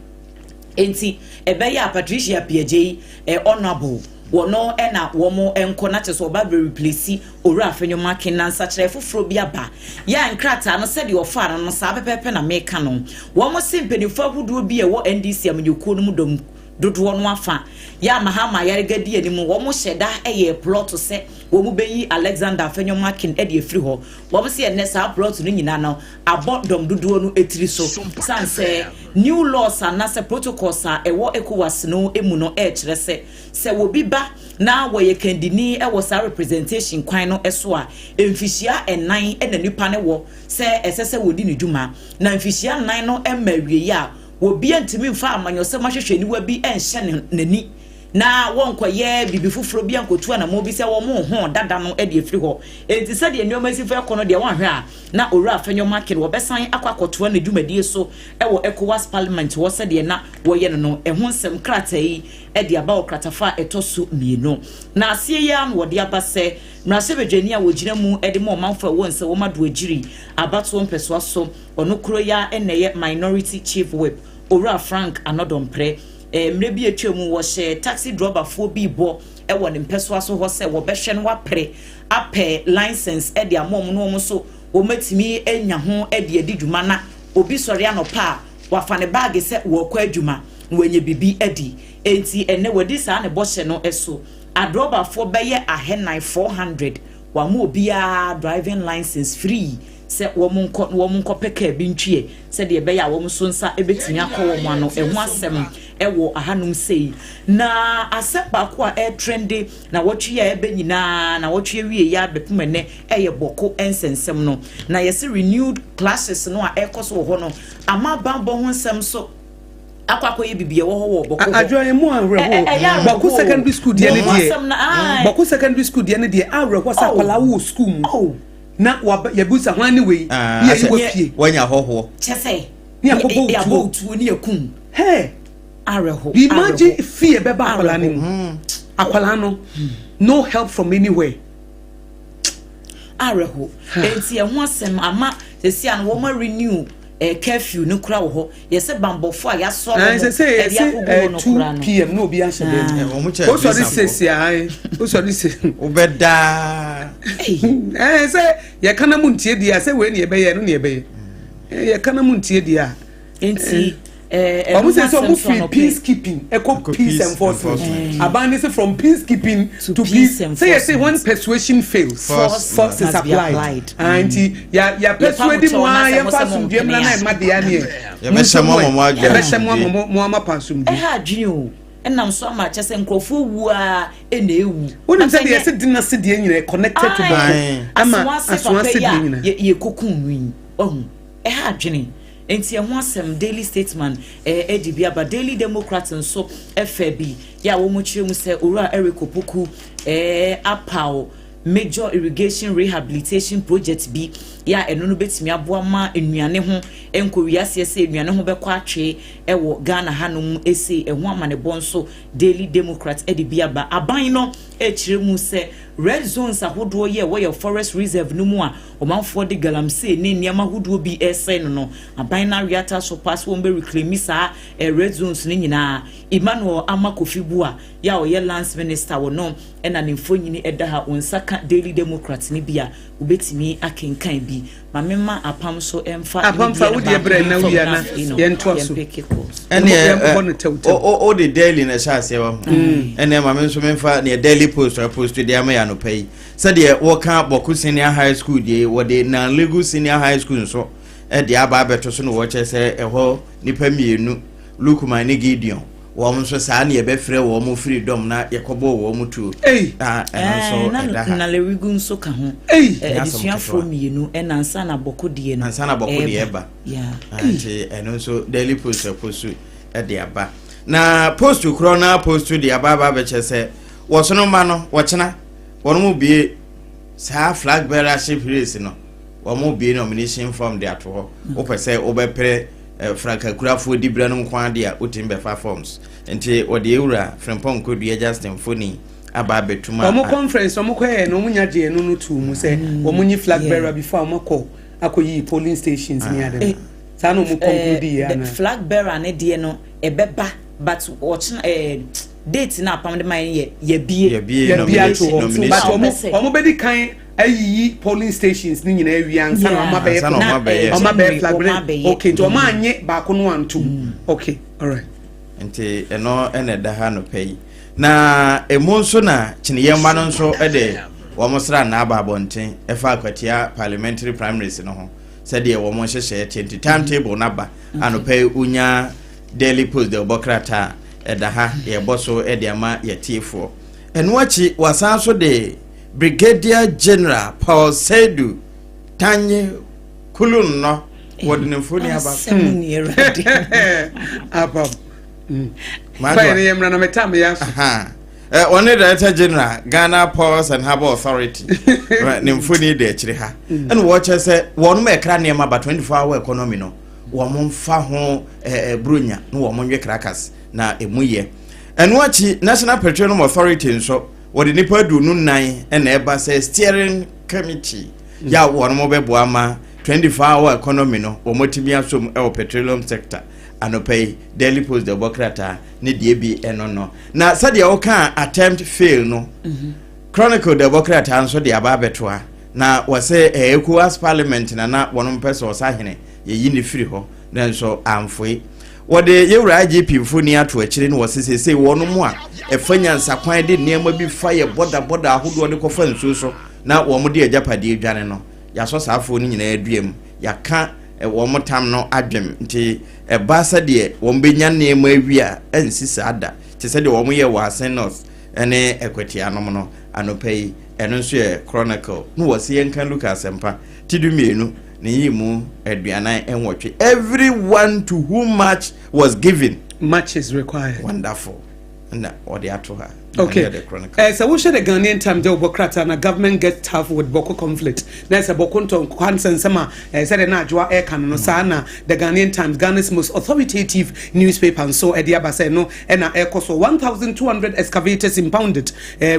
enti ebeya Patricia PJ honorable wono ena wo mu enko na cheso ba be replace Owura Fenyomakina nsakire foforo bi aba ya nkrata no se de ofara no sa pepepe na meka no wo mu se mpenimfo ahodo bi e wo NDC amanyuko no mu dom dodo no afa ya Mahama Yarega di animu wo mo hyeda eye plot se wo mu beyi Alexander Fenyomakina e de afiri ho wo mo se ene sa plot no nyina no abodom dodo no etiri so sanse new laws and na se protocols a ewo ECOWAS no emu no e kire se wo bi ba na wo ye kandini e wo sa representation kwan no eso a emfihia enan e na nipa ne wo se esese wodi ne dwuma na emfihia nan no emawie ya obi antimi mfa amanyose mahwehwe ni wa bi enhye nani na wonkoye bibi fufuro bi ankotu na mo bi se wo mo ho dada no e de afiri ho enti se de nneoma si fa kono de wanhwe a na Owura Fenyomakina wo besan akwakoto na dwumadie so e wo ECOWAS parliament wo se de na wo ye no e ho nsem krata yi e de aba wo kratafa etoso mieno na asie ya no wo de aba se mrase bedwani a wo gina mu e de mo manfo wo nse wo mado agiri abato mpeso so ono kro ya eneye minority chief whip Owura Frank Anodompre mrebi etwemu wo hye taxi driver fo bi bo e wo ne mpeso aso ho se wo behwe no wapre ape license e de amom no mo so wo matimi enya ho e de adidwuma na obi sori anopa wafa ne bag se wo kwa adwuma wenye bibi edi enti ene wodi sa ne bohye no eso adroba fo beye ahenan 400 wa mu obi a driving license free se wo monko peka bi ntwie se de be ya wo so nsa ebetinya kɔ wo ano ehu asem ewo ahanum sei na asepa ko a trendy na wotwe ya ebe nyina na wotwe wie ya bepumene eye boko ensensem no na yesi renewed classes no a ekoso ho no ama bambo ho nsem so Akwa ye bibie wo boko. Adwoa mu awreho. Boko secondary school de ne die. Boko secondary school de ne die awreho sa kwala wo school mu. Na yabusa hwan ne we. Ye wo pie. Wanya hoho. Chese. Ni akobo tu ni yakun. Hey. Areho. Imagine fear beba akwala ni mu. Akwala no. No help from anywhere. Areho. Enti e ho asem ama sesi an wo ma renew curfew no kura wo ho. Ye se bambofo a ya so no. Say 2 PM no be a shebe. O so this sesi ai. O so this. Obeda. Say ye kana mu ntie dia say we ne ye be ye no ne ye be. Ye kana mu ntie dia. Enti almost say some peacekeeping, peace enforcement. Abandon from peacekeeping to peace. Say when persuasion fails, force is applied. And ya persuade mo ya pasum diem na na ma dia ne. Ya mesemo mo pasum. Adwene o. Enam so ma chese nkrofo wu a na ewu. Wonu say dey say dinner say dey nyina connected to body. Ama aswan say dey nyina. Ye kokun wi. Ohun. Adwene. Enti ho asem Daily Statesman Edibia Daily Democrat nso FB ya wo mo kire mu se Owura Eric Opoku Apao Major Irrigation Rehabilitation Project bi ya eno no betimi aboa ma enuane ho enkowiase se enuane ho bekọ atwe ewo Ghana hanom ese eho amane bonso Daily Democrat Edibia aban no ekire mu se red zones ahodo ye wo your forest reserve no mu a omanfo de galamsey ne niam ahodo bi esen no aban na reata so pass wo be reclaim sa red zones ne nyina Emmanuel Amakofibu a ya o ye lands minister wo no ena ne mfonyini eda ha onsaka Daily Democrat ne bia ubetimi akenkan bi mamema apam so emfa wo de bre na wia na ye nto so o de daily na sha se wa ene mamem so memfa ne daily post de ama no pay said ye woka boku senior high school de wo de na legal senior high school so de aba beto so no wo che se eho nipa mienu Lukuma ne Gideon wo mo so sa na ye be frɛ wo mo freedom na ye kɔbɔ wo mo tu na legal so ka ho edisua from mienu na nsa na boko de no nsa na boko de eba anti eno so daily post de aba na post corona post de aba be che se wo so no ma no wo chena wo mo bie sa flag bearership race no wo mo bie nomination form de ato ho wo pese wo be pre Franka Kurafo di bra no nkwa de a otimbe fa forms enti wo de ewura Frempong Kodua Justin Foni aba betuma omo conference omo kɔ no munya je no no tu mu se omo nyi flag bearer before omo akoyi polling stations ni ade sa no mo conclude ya na flag bearer ne de no ebeba but watch date na apam de man ye bie nomination but omo bedi kan ayi polling stations ni nyina awia nsa na oma be flag bearer okay to oma anye ba ko no antum okay all right enti eno ene da ha no pay na emo nso na chineye ma no nso de wo mo sra na aba bonten efa akwatia parliamentary primaries no ho said ye wo mo hyehye tenti timetable na ba anope unya Daily Post de Obokrata da ha ye boso de ama ye tiefo eno achi wasan so de Brigadier General Paul Sedu Tanye Kulun no wodne foni aba Apam Fire yemra na metam ya one Director General Ghana Powers and Harbour Authority ne mfoni de akire ha ene wo che se wonu me kra ne ma ba 24-hour economy no wo mo mfa ho bronya no wo mo nwe krakas na emuye eno achi National Petroleum Authority nso what the nipa do no nine and eba say steering committee ya won mo bebo ama 24-hour economy no o motimi asom e petroleum sector anopay Daily Post the Bokrata ne die bi eno no na sadia o kan attempt fail no Chronicle the Bokrata anso de aba betoa na wo say ECOWAS parliament na wono mpese o sahene ye yi ne firi ho na nso amfoi what the Yura IGP Funi ato akire no wose say wono mu a efanya nsakwan de niam bi fire border ahodo de kofa nsu so na wo mo de ajapade adwane no ya so saafo ni nyina aduam ya ka wo mo tam no adwem nti ba sa de wo mbenya niam awia ensi sada te se de wo mo ye wa North ene ekwati anom no anopai eno nso ye Chronicle no wose yenkan Lucas empa tidumienu ne yimu aduanan enwotwe everyone to whom much was given Much is required. Wonderful. And or the atoha. Okay. So we share the Ghanaian time the Bokrata and government get tough with Boko conflict. There's a Bokonto Kwansen Sama said in Adwoa Asare Apam the Ghanaian Times, Ghana's most authoritative newspaper, and so Adwoa Asare no and Akosua 1,200 excavators impounded,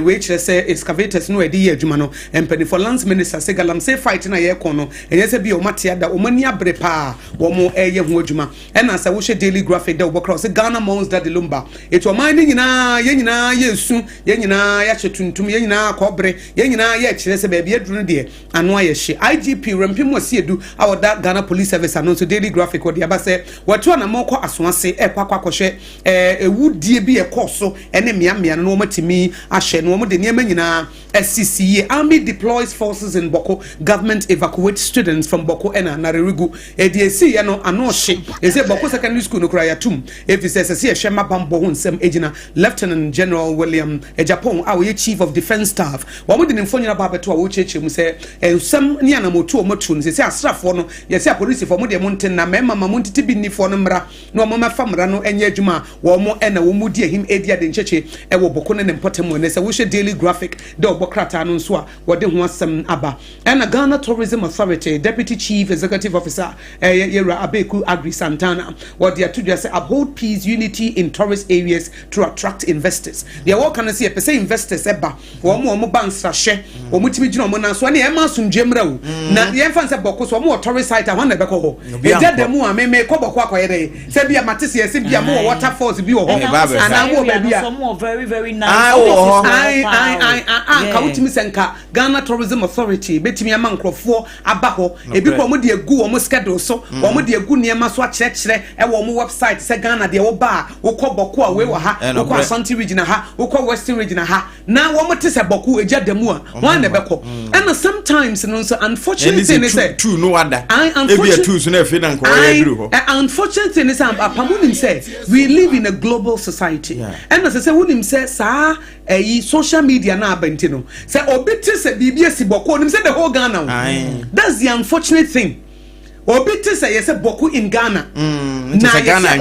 which say excavators no idea Jumano and penny for lands minister Segalam say fighting a year corner and yes be Omatia da Omania Brepa Womo Eye Wojuma and as I wish a daily graphic that across the Ghana Mons that the Lumba. It was mining in yes. Yenina ya chetuntum yenina kobre yenina ya chirese baby edru de anwa ye hye IGP rampim wasi edu awoda Ghana Police Service announce daily graphic wodi abase wato na moko asoase kwakwakohwe ewudie bi ekoso ene miamia no matimi ahye no mo de niam nyina SCCE army deploys forces in Boko, government evacuates students from Boko ena Narerigu EDC ya no ano hye ese Boko secondary school no kra ya tum if it says se hye mabambo ho nsem ejina Lieutenant General William Japan our chief of defense staff wo de nemfo nyina ba beto a wo cheche mu se ensem ni anamotu o motu se asrafo no ye se police fo mo de monten na mema mamontiti bi ni fo no mra no mo mafa mra no enye adwuma wo mo ena wo mu die him edia de ncheche e wo Boko ne nempotem ne se wo hye daily graphic de obokrata no so a wo de ho asem aba ena Ghana Tourism Authority deputy chief executive officer Yera Abeku Agri Santana wo de atudwa se uphold peace unity in tourist areas to attract investors. They are all can see a person investors eba wo banks hye wo mutimi gina mo na so na e ma sundwemra wo na ye fan se Boko so mo tourist site a wana beko ho e jade mu a me ko Boko akoyere se bia matese ye se bia mo waterfalls bi wo ho ana mo ba bia so mo very very nice ka utimi senka Ghana Tourism Authority betimi ama nkrofo aba ho ebi ko mo de egu wo mo schedule so wo mo de egu niema so akyerekere e wo mo website se Ghana de wo ba wo ko Boko a we wa ha wo ko Asante region ha wo ko Western region ha na wo mo tese Boko eja demu a wan na beko and sometimes no so unfortunate thing is two no other ebi a two so na fe na nko ya duru ho unfortunate thing is apamunim say we live in a global society and as I say wonim say sa social media na abenti no say obi tese bibia si Boko nim say the whole Ghana that's the unfortunate thing obi tese yes Boko in Ghana na Ghana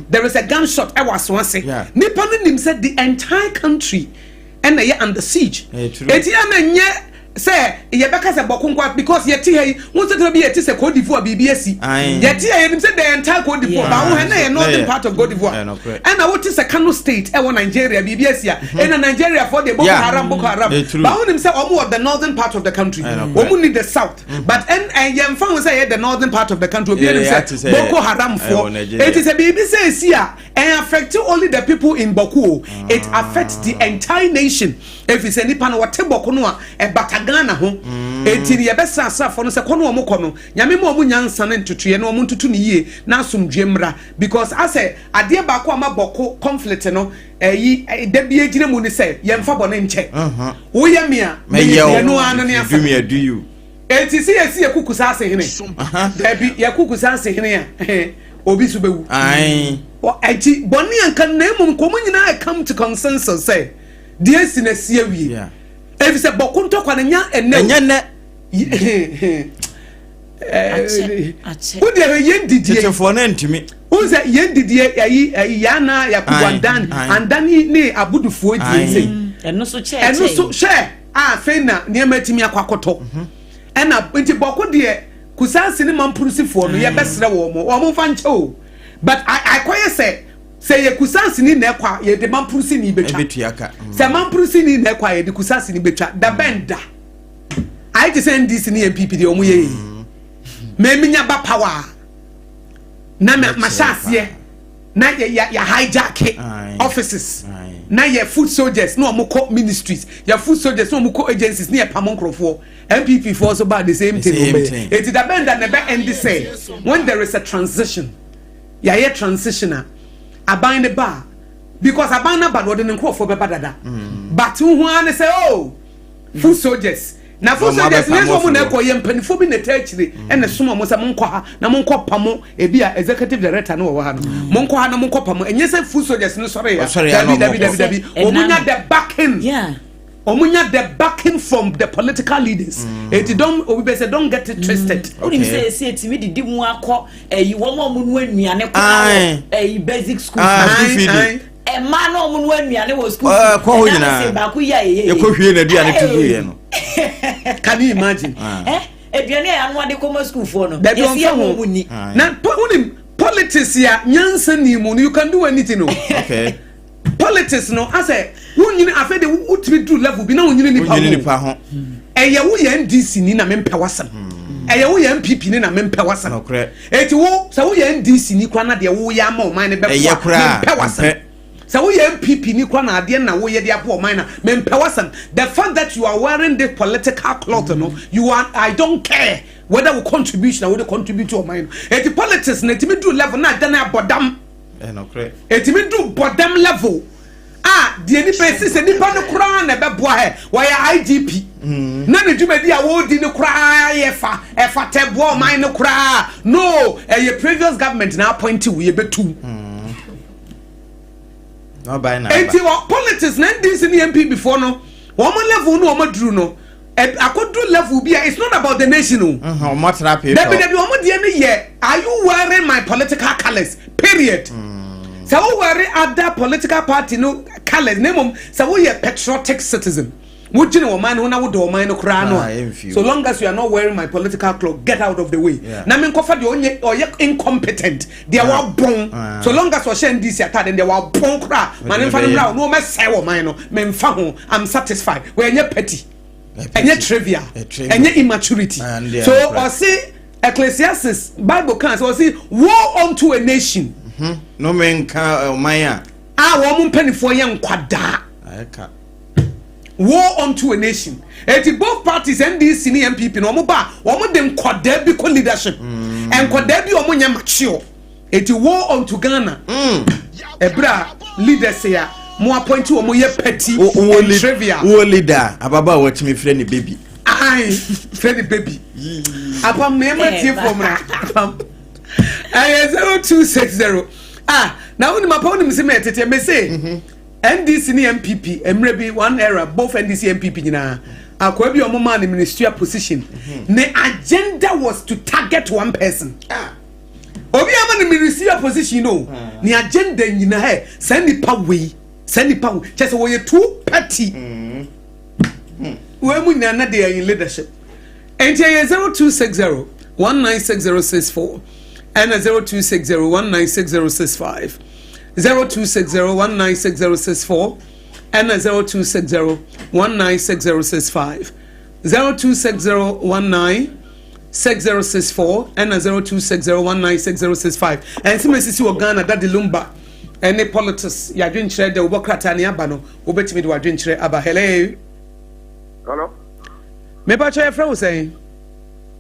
there is a gunshot I was once nipa no nim say the entire country and they under siege eti say ye beka say Boko nkwa because ye ti hey won say to be ye ti say Cote d'Ivoire BBS ye ti hey nim say the entire Cote d'Ivoire ba wo he na ye northern part of Cote d'Ivoire and na what is a Kano state e won Nigeria BBS ya in Nigeria for the Boko Haram ba wo nim say omo of the northern part of the country omo need the south but and ye mfa say the northern part of the country obi nim say Boko Haram for it is a BBS here and affect only the people in Boko it affects the entire nation if it's any pan what Boko no e Ghana ho etiri ye besa asafo no se kono omo kono nyame mo omo nyansa ne ntutuye no omo ntutu ne yie na asomdwe mra because ase ade ba ko ama Boko conflict no da bi egina mu ne se ye mfa bone nche wo ye mia me no anu ne afa me do you etisi ye kukusa ase hene da bi ye kukusa ase hene ya obi so bewu o eti bone anka na emum ko mu nyina come to consensus say die sinasie wie if say Boko ntokwa na nya enne wo de yendidie tefo na ntimi wo say yendidie yana yakubandani andani ne abudufuo die say eno so che a fena niam atimi akwakoto ena nti Boko de kusansi ne mampurusifo no ye besre wo mo fa nche o but I say ye kusansi ni na kwa ye de mamprusi ni betwa say mamprusi ni na kwa ye de kusansi ni betwa da benda I just send this ni MPP de omu ye me minya ba power na mashase na ya hijack offices na ye food soldiers no omko ministries ya food soldiers no omko agencies ni pamon krofo MPP for also about the same thing it da benda na be end say when there is a transition ya transitioner aban the bar because aban na bad wode nkro for beba dada but who an say oh food soldiers na food soldiers ne so mo na ekoye mpanifo bi na tachiri ene somo mo say monko ha na monko pamo ebi a executive director no wo ha no monko ha na monko pamo enye say food soldiers no sorry ya dabi o munya the backing omunya the backing from the political leaders. It don't get it twisted. Only say timi didi mu akọ eyi wo mo mu anuane ko basic school. E ma no mu anuane wo school. Ko ho nyina. Ba ku ya ye. E ko hwie na aduane tugu ye no. Can you imagine? Aduane ya anu ade ko school for no. Yes ye ho ni. Na politics ya nyansa ni mu you can do anything no. Okay. Politics no I say wonyini afede utimi do level bi na wonyini nipa ho eye wo ye NDC ni na mempa wasam eye wo ye MPP ni na mempa wasam eti wo sa wo ye NDC ni kwa na de wo ya ma o man ne be mempa wasam sa wo ye MPP ni kwa na de na wo ye de apo o man na mempa wasam. The fact that you are wearing the political cloth no you are I don't care whether we contribution or we contribute to o man eti politics na timi do level na de na abodam etimi do bottom level the any person say nipa no kura na beboa he why IGP na ne dwumadi a wo di ne kura ye fa e fa tebo man no kura no your previous government na appoint we betu no by na eti politics na this ni MP before no one level no o duru no akodu level bia it's not about the nation no debi omo die ne ye are you wearing my political colors period. So we wear other political party no colors name so we a patriotic citizen would you know man who now do man no kra no so long as you are not wearing my political cloak get out of the way na me kofa de onye or incompetent they are bon so long as we share this attack then they were bon kra man mfa no no me say wo man no me mfa ho I'm satisfied we enye petty enye trivia enye immaturity so or say Ecclesiastes Bible can so say woe unto a nation. No men can maya. Woman penny for young quada. War unto a nation. Eti both parties NDC and MPP no mo ba woman dem quada be leadership. And quada be omo mature. Eti war unto Ghana. Ebra leaders here mo appoint to omo ye petty and trivia. Wo leader ababa watch me friend baby. Aye, friend baby. Apam me tie from na. Apam 0260 now when my opponent me say me tete me say NDC ni MPP emre bi one era both NDC MPP nyina akwa bi omo man ministerial position the agenda was to target one person obi am the ministerial position no the agenda nyina he send the power just we too petty we mu nyana dey in leadership and 0260 196064 and 0260196065 0260196064 and 0260196065 0260196064 and 0260196065 and see me see Ghana that the lumba any politics ya dwen kire de obokrata ne aba no obetimi de wadwen kire aba hello me ba che friend say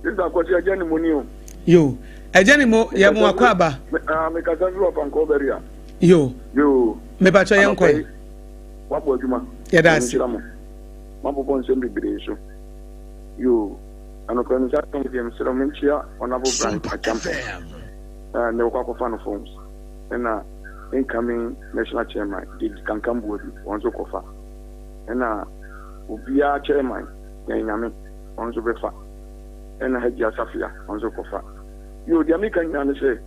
this Akosua Jenny Monio yo ejani mo ye mo akwa aba me ka san ro pan ko beria yo me ba cho yen kwai wa bo adwuma ye das ma bo bon sem bibire so yo anoko no sa tan dem sero me chia onabo brand acamp ne kwa ko fan forms na incoming national chairman did kankam bodi onzo kofa na obia chairman nyame onzo befa na haji asafia onzo kofa yo dia meka nyane se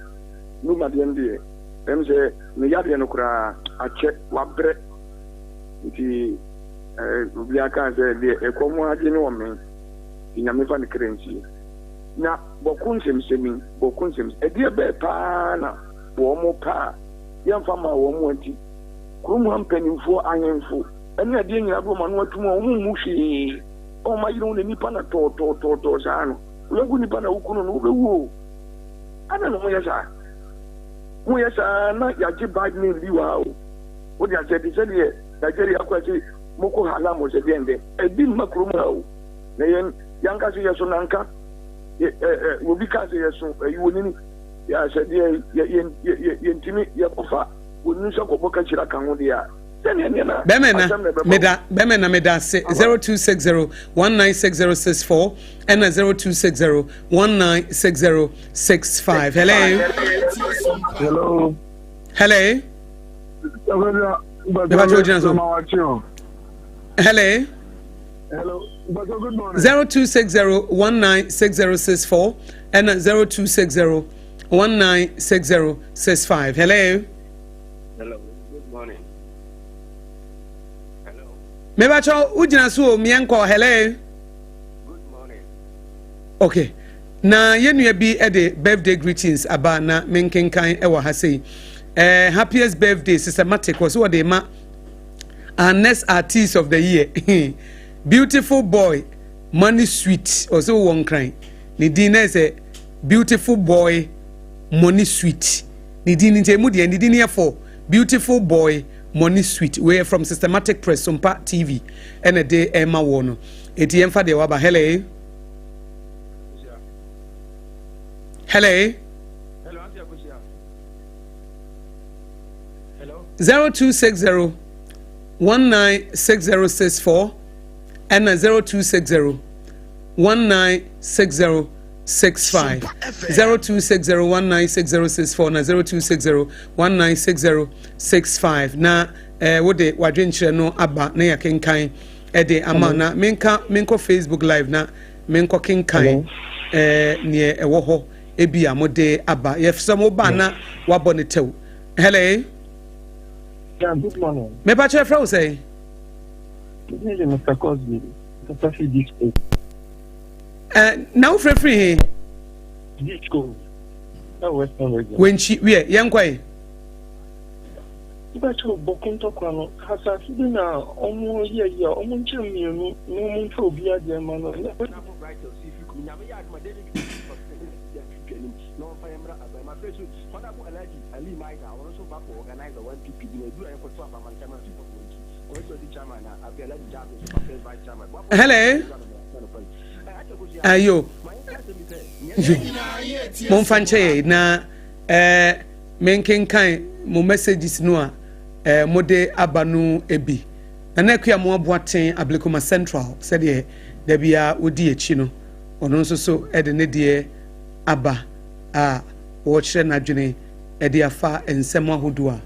no ma de ndie em se ne yade no kura ache wabre nti obia kan se de ekomo age ne wo men nyame fa ne krenchi na bokunsem edie be pa na wo mo pa yamfa ma wo mo anti kurum ampanimfo ahenfo ene adie nyina bo ma no atum o mu hwe o ma yiro ne nipa na to sano legu nipa na ukuno no bewu ana no mo yesa na yaji bad name liwa o dia je de Nigeria kwati moko hala mo se biende ebi makrum hawo na yen yanka se yeso nanka obi ka se yeso yiwonini ya se de yentimi yakofa wonu se ko boka chira kan ho dia Bemena meda say 0260 196064 and 0260 196065. Hello. Hello. Good morning. 0260196064 and 0260196065. Hello. Hello. Good morning. Hello. Mebacho ujina so mienko hello. Good morning. Okay. Na yenua bi e de birthday greetings aba na menkenkan e wa ha sei. Happiest birthday systematic was what they ma our next artist of the year. Beautiful boy, money sweet. Also one crying. Nidina is a beautiful boy, money sweet. Nidini Temudi and Nidini for beautiful boy, money sweet. We're from Systematic Press, Sompa TV, and a day Emma Wono. ATM for the Waba. Hello. Hello. Hello. 0260 196064 and 0260 196065 0260 196064 na 0260 196065 na wode wadwenkyerɛ no aba na ya kenkan de ama na menko Facebook live na menko kenkan ne ɛwɔ hɔ ebi amode aba yɛfsɛ mo ba na wabɔ ne tew. Hello. Yeah, good morning. Me pa che fra say. This is Mr. Cosby. Mr. Disco. Now free. Disco. That Western region. When she young kwai. Iba cho bokunto kwano hasa sidina omo ye omo nchemienu no mo nfa obi ade ma no. Hello. Ayo. Mon fanche na menkenkan mo messages no a mode abanu ebi. Na nakua mo aboaten Ablekoma Central said de bia odi echi no. Ono nso so de ne de aba a wo kire na dwene de afa ensem ahodo a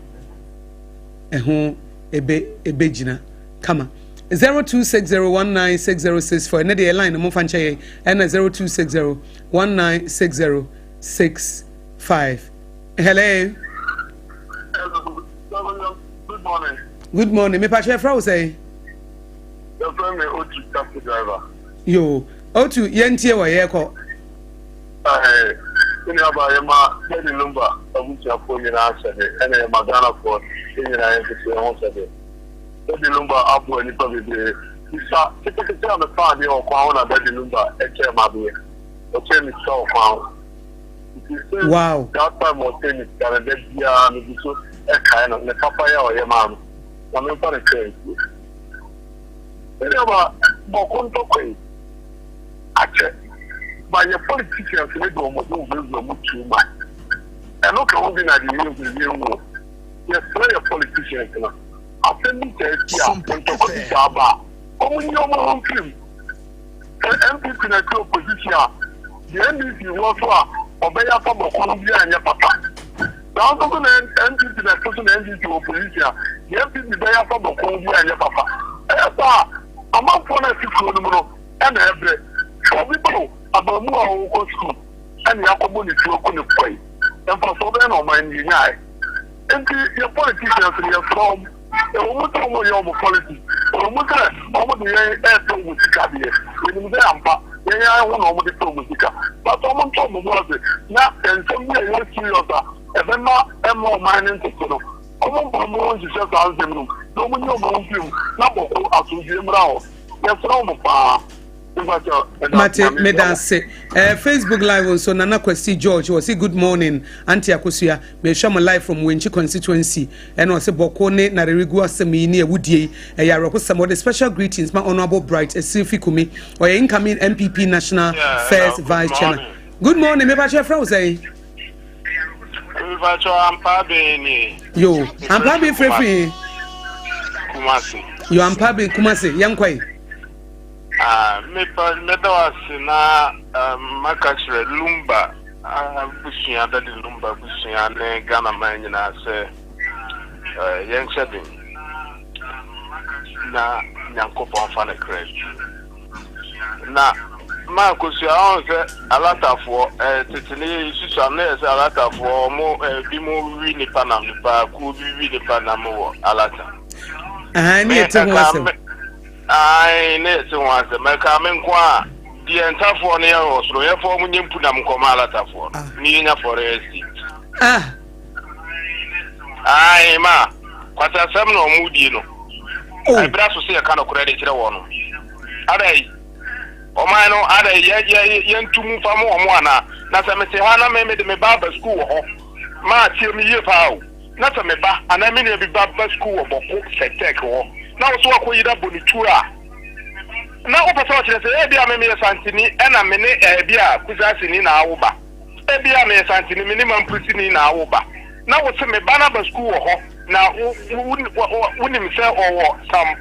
eho ebe gina kama 0260196064 na the line mo fanche and 0260196065. Hello. Good morning. Good morning. Me pa che fra say. Your friend me Otu taxi driver. Yo, Otu yentie wa ye ko. Ini aba yema Daddy Lumba abuti afọ na asede ene magana for ini na yesi ho sede. Daddy Lumba abu ni pa bebe. Isa tete na fa ni o kwa na Daddy Lumba eche mabe. Oche mi so kwa. Wow. That time was saying that the dia no so e kai no ne papa ya o yema no. Na me pa ne kai. Ini aba mo konto kai. Ache by your politicians, we don't want to too much. And look at what the news. Yes, your politicians. I think it's Jabba. Only your own film. MPP in a opposition. The MPP was obey up from Columbia and your papa. Now, the MPP in a person MPP opposition. The MPP bay up from Columbia and your papa. I'm not for a 6 and every people. About more school and your community to play. And for so then on my eye. And your politicians in your form, the woman told your policy. Almost the air with Sicabia. When you are, they are one over the Tomusica. But someone told me was it. Now, and some years serious, and then not more mining to know. Almost more to just answer them. No one knows you, not what to Jim Rao. That's all. Mate medanse Facebook live also Nana Kwesi George was say good morning Auntie Akosua me show my live from Wenchi constituency and was say bokone na regu asemi ni ewudie ya rekwosam the special greetings my honorable bright Esifi Kumi or your incoming MPP national first vice chairman. Good morning me ba che friend say yo ampa be free Kumasi yo ampa be Kumasi yankwai Medawasina Makachre Lumba Bushia Daddy Lumba Bushia Ghana Manina say young shedding. Na Nyankopon fa ne credit na ma Akosua on se alatafo tetene susa na se alatafo mo bi mo wi ni panam ni pa ku bi wi ni panam wo alata ni ete ho asem ai ne ete ho asem me ka me nko a di entafo ne ya osoro ye fo mu nyempu na mko ma alatafo ni nya forest ai ma kwata sam no mudi no ai bra so se ka no credit kire wo no adai o ma no adai ye ntumu fa mo omo ana na se me se ha na me de me baba school ho ma tie mi ye fa o na se me ba ana me ne bi baba school wo boko setek ho na wo so akoyida bonitura na o pese o kire se e bia me santini e na me ne e bia kuzasi ni na awoba e bia me santini minimum prisini na awoba na wo se me ba na ba school ho na unim say or some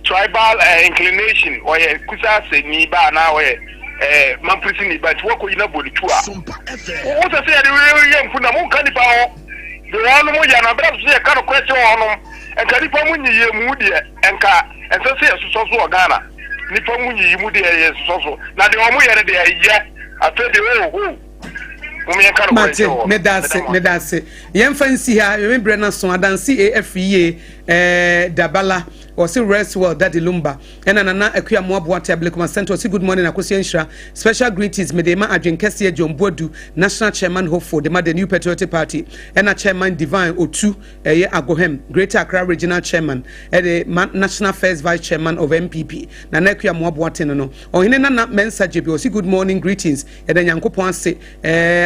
tribal inclination or kuzasi ni ba na we man prisini ba ti wo ko yina bonitura o se se de ye mfu na mo kan ba ho de wonu mo ya na bra so ye kan kwete ho enka nipa munyi ye mu de enka ense se yesuso so Ghana nipa munyi mu de yesuso so na de omo yere de ye afa de wo Mate medase yemfansi ha remember na so adansi AFE dabala or say rest well daddy lumba ena nana akua mo abo table come center say good morning Akosua Nshira special greetings medema adwenkese Jombodu national chairman hope for the new patriotic party ena chairman divine otu agohem greater Accra regional chairman the national first vice chairman of MPP nana akua mo abo ten no ohene nana mensa jebi o say good morning greetings eda nyankopon ase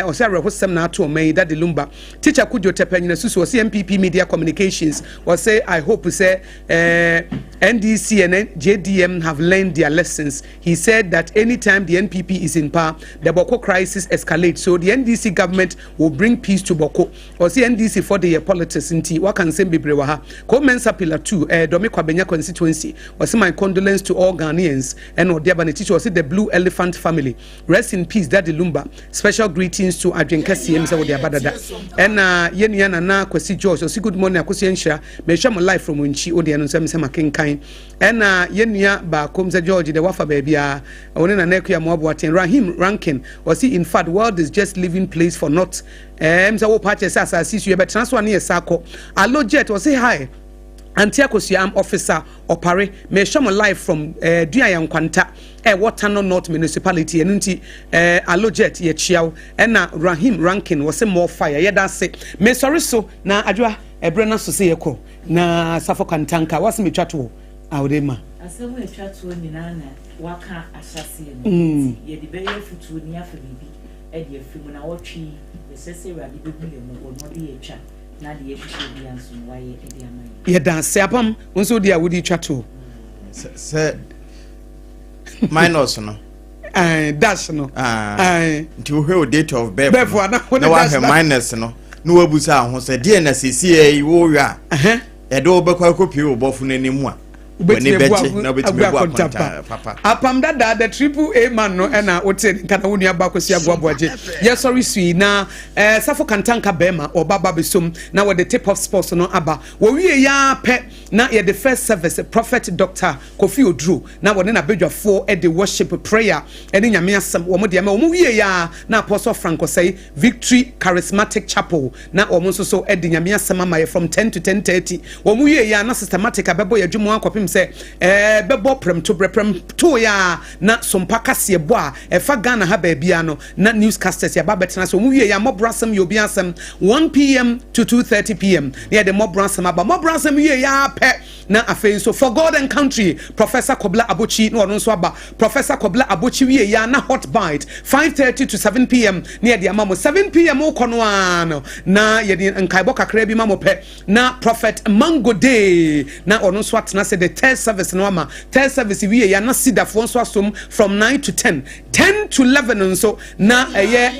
o say rehosem na ato mai daddy lumba teacher Kujo Tepanyina susu o say MPP media communications o say I hope say NDC and JDM have learned their lessons. He said that anytime the NPP is in power, the Boko crisis escalates. So the NDC government will bring peace to Boko. Or see NDC for the politics in T. What can say Bibrewaha? Comensa Pillar 2, Domiko Benya constituency. Was my condolence to all Ghanaians and Odiabani teacher was the Blue Elephant family. Rest in peace, Daddy Lumba. Special greetings to Adwenkese Msa Odiabadada. And Yeniana na Kwesi George. So good morning, Akosua Nshira. May share my life from Winchi Odiano Msa Makenkai. And Yenia ba Komza George the Wafa baby onena nekua moaboaten Rahim Rankin was he in fact world is just living place for not mza wo patches asasi you be transfer near Sako allo jet was say hi Auntie Akosua am officer opare me show my life from Duayan Kwanta Watano North municipality enunti allo jet ye chiao and Rahim Rankin was say more fire yeah that's it me sorry so na adwa ebrena so say yeko na safo kantanka wasi me twato awdema asemu e twato nyina na waka ahyase no ye de beye futu ni afa bibi e de afimu na wotwi yesese rade bebu le mu no de ye twa na de ye hwehwe bi anso waye e de amai ye dance apam nso de awudi twato se minus no dash no nti wo hwe o date of birth na wa hwe minus no no wabusa ho se de na sesi e wo wi a do obekwa kopi obofu n'animu a Beni beche na betime bo akonta papa apam dada the triple A man no na wote kana woni aba Akosua boaboaje yes sorry sui na safo kantanka bema obaba besom na with the tip of sports no aba wo wie ya pe na ye the first service prophet Dr. Kofi Odru na woni na bedwafo e the worship prayer eni nyame asem wo mo de ma wo wie ya na apostle Franco say Victory Charismatic Chapel na wo mo so e de nyame asem amaye from 10 to 10:30 wo mo wie ya na systematic abebo ya dwumo akopim say bebo prem to ya na Sompa kase bo a efa Ghana ha ba bia no na newscasters ya ba betena so mu wie ya mobrasem yo bia asem 1 p.m. to 2:30 p.m. near the mobrasem aba mobrasem wie ya pe na afei so for God and country Professor Kobla Abochi no ono so aba Professor Kobla Abochi wie ya na hot bite 5:30 to 7 p.m. near the amamo 7 p.m. ukono ano na ye di nkaibo kakra bi mamo pe na Prophet Mango Day na ono so atena se the third service no ama third service wie ya na sida fo so asom from 9 to 10 to 11 so na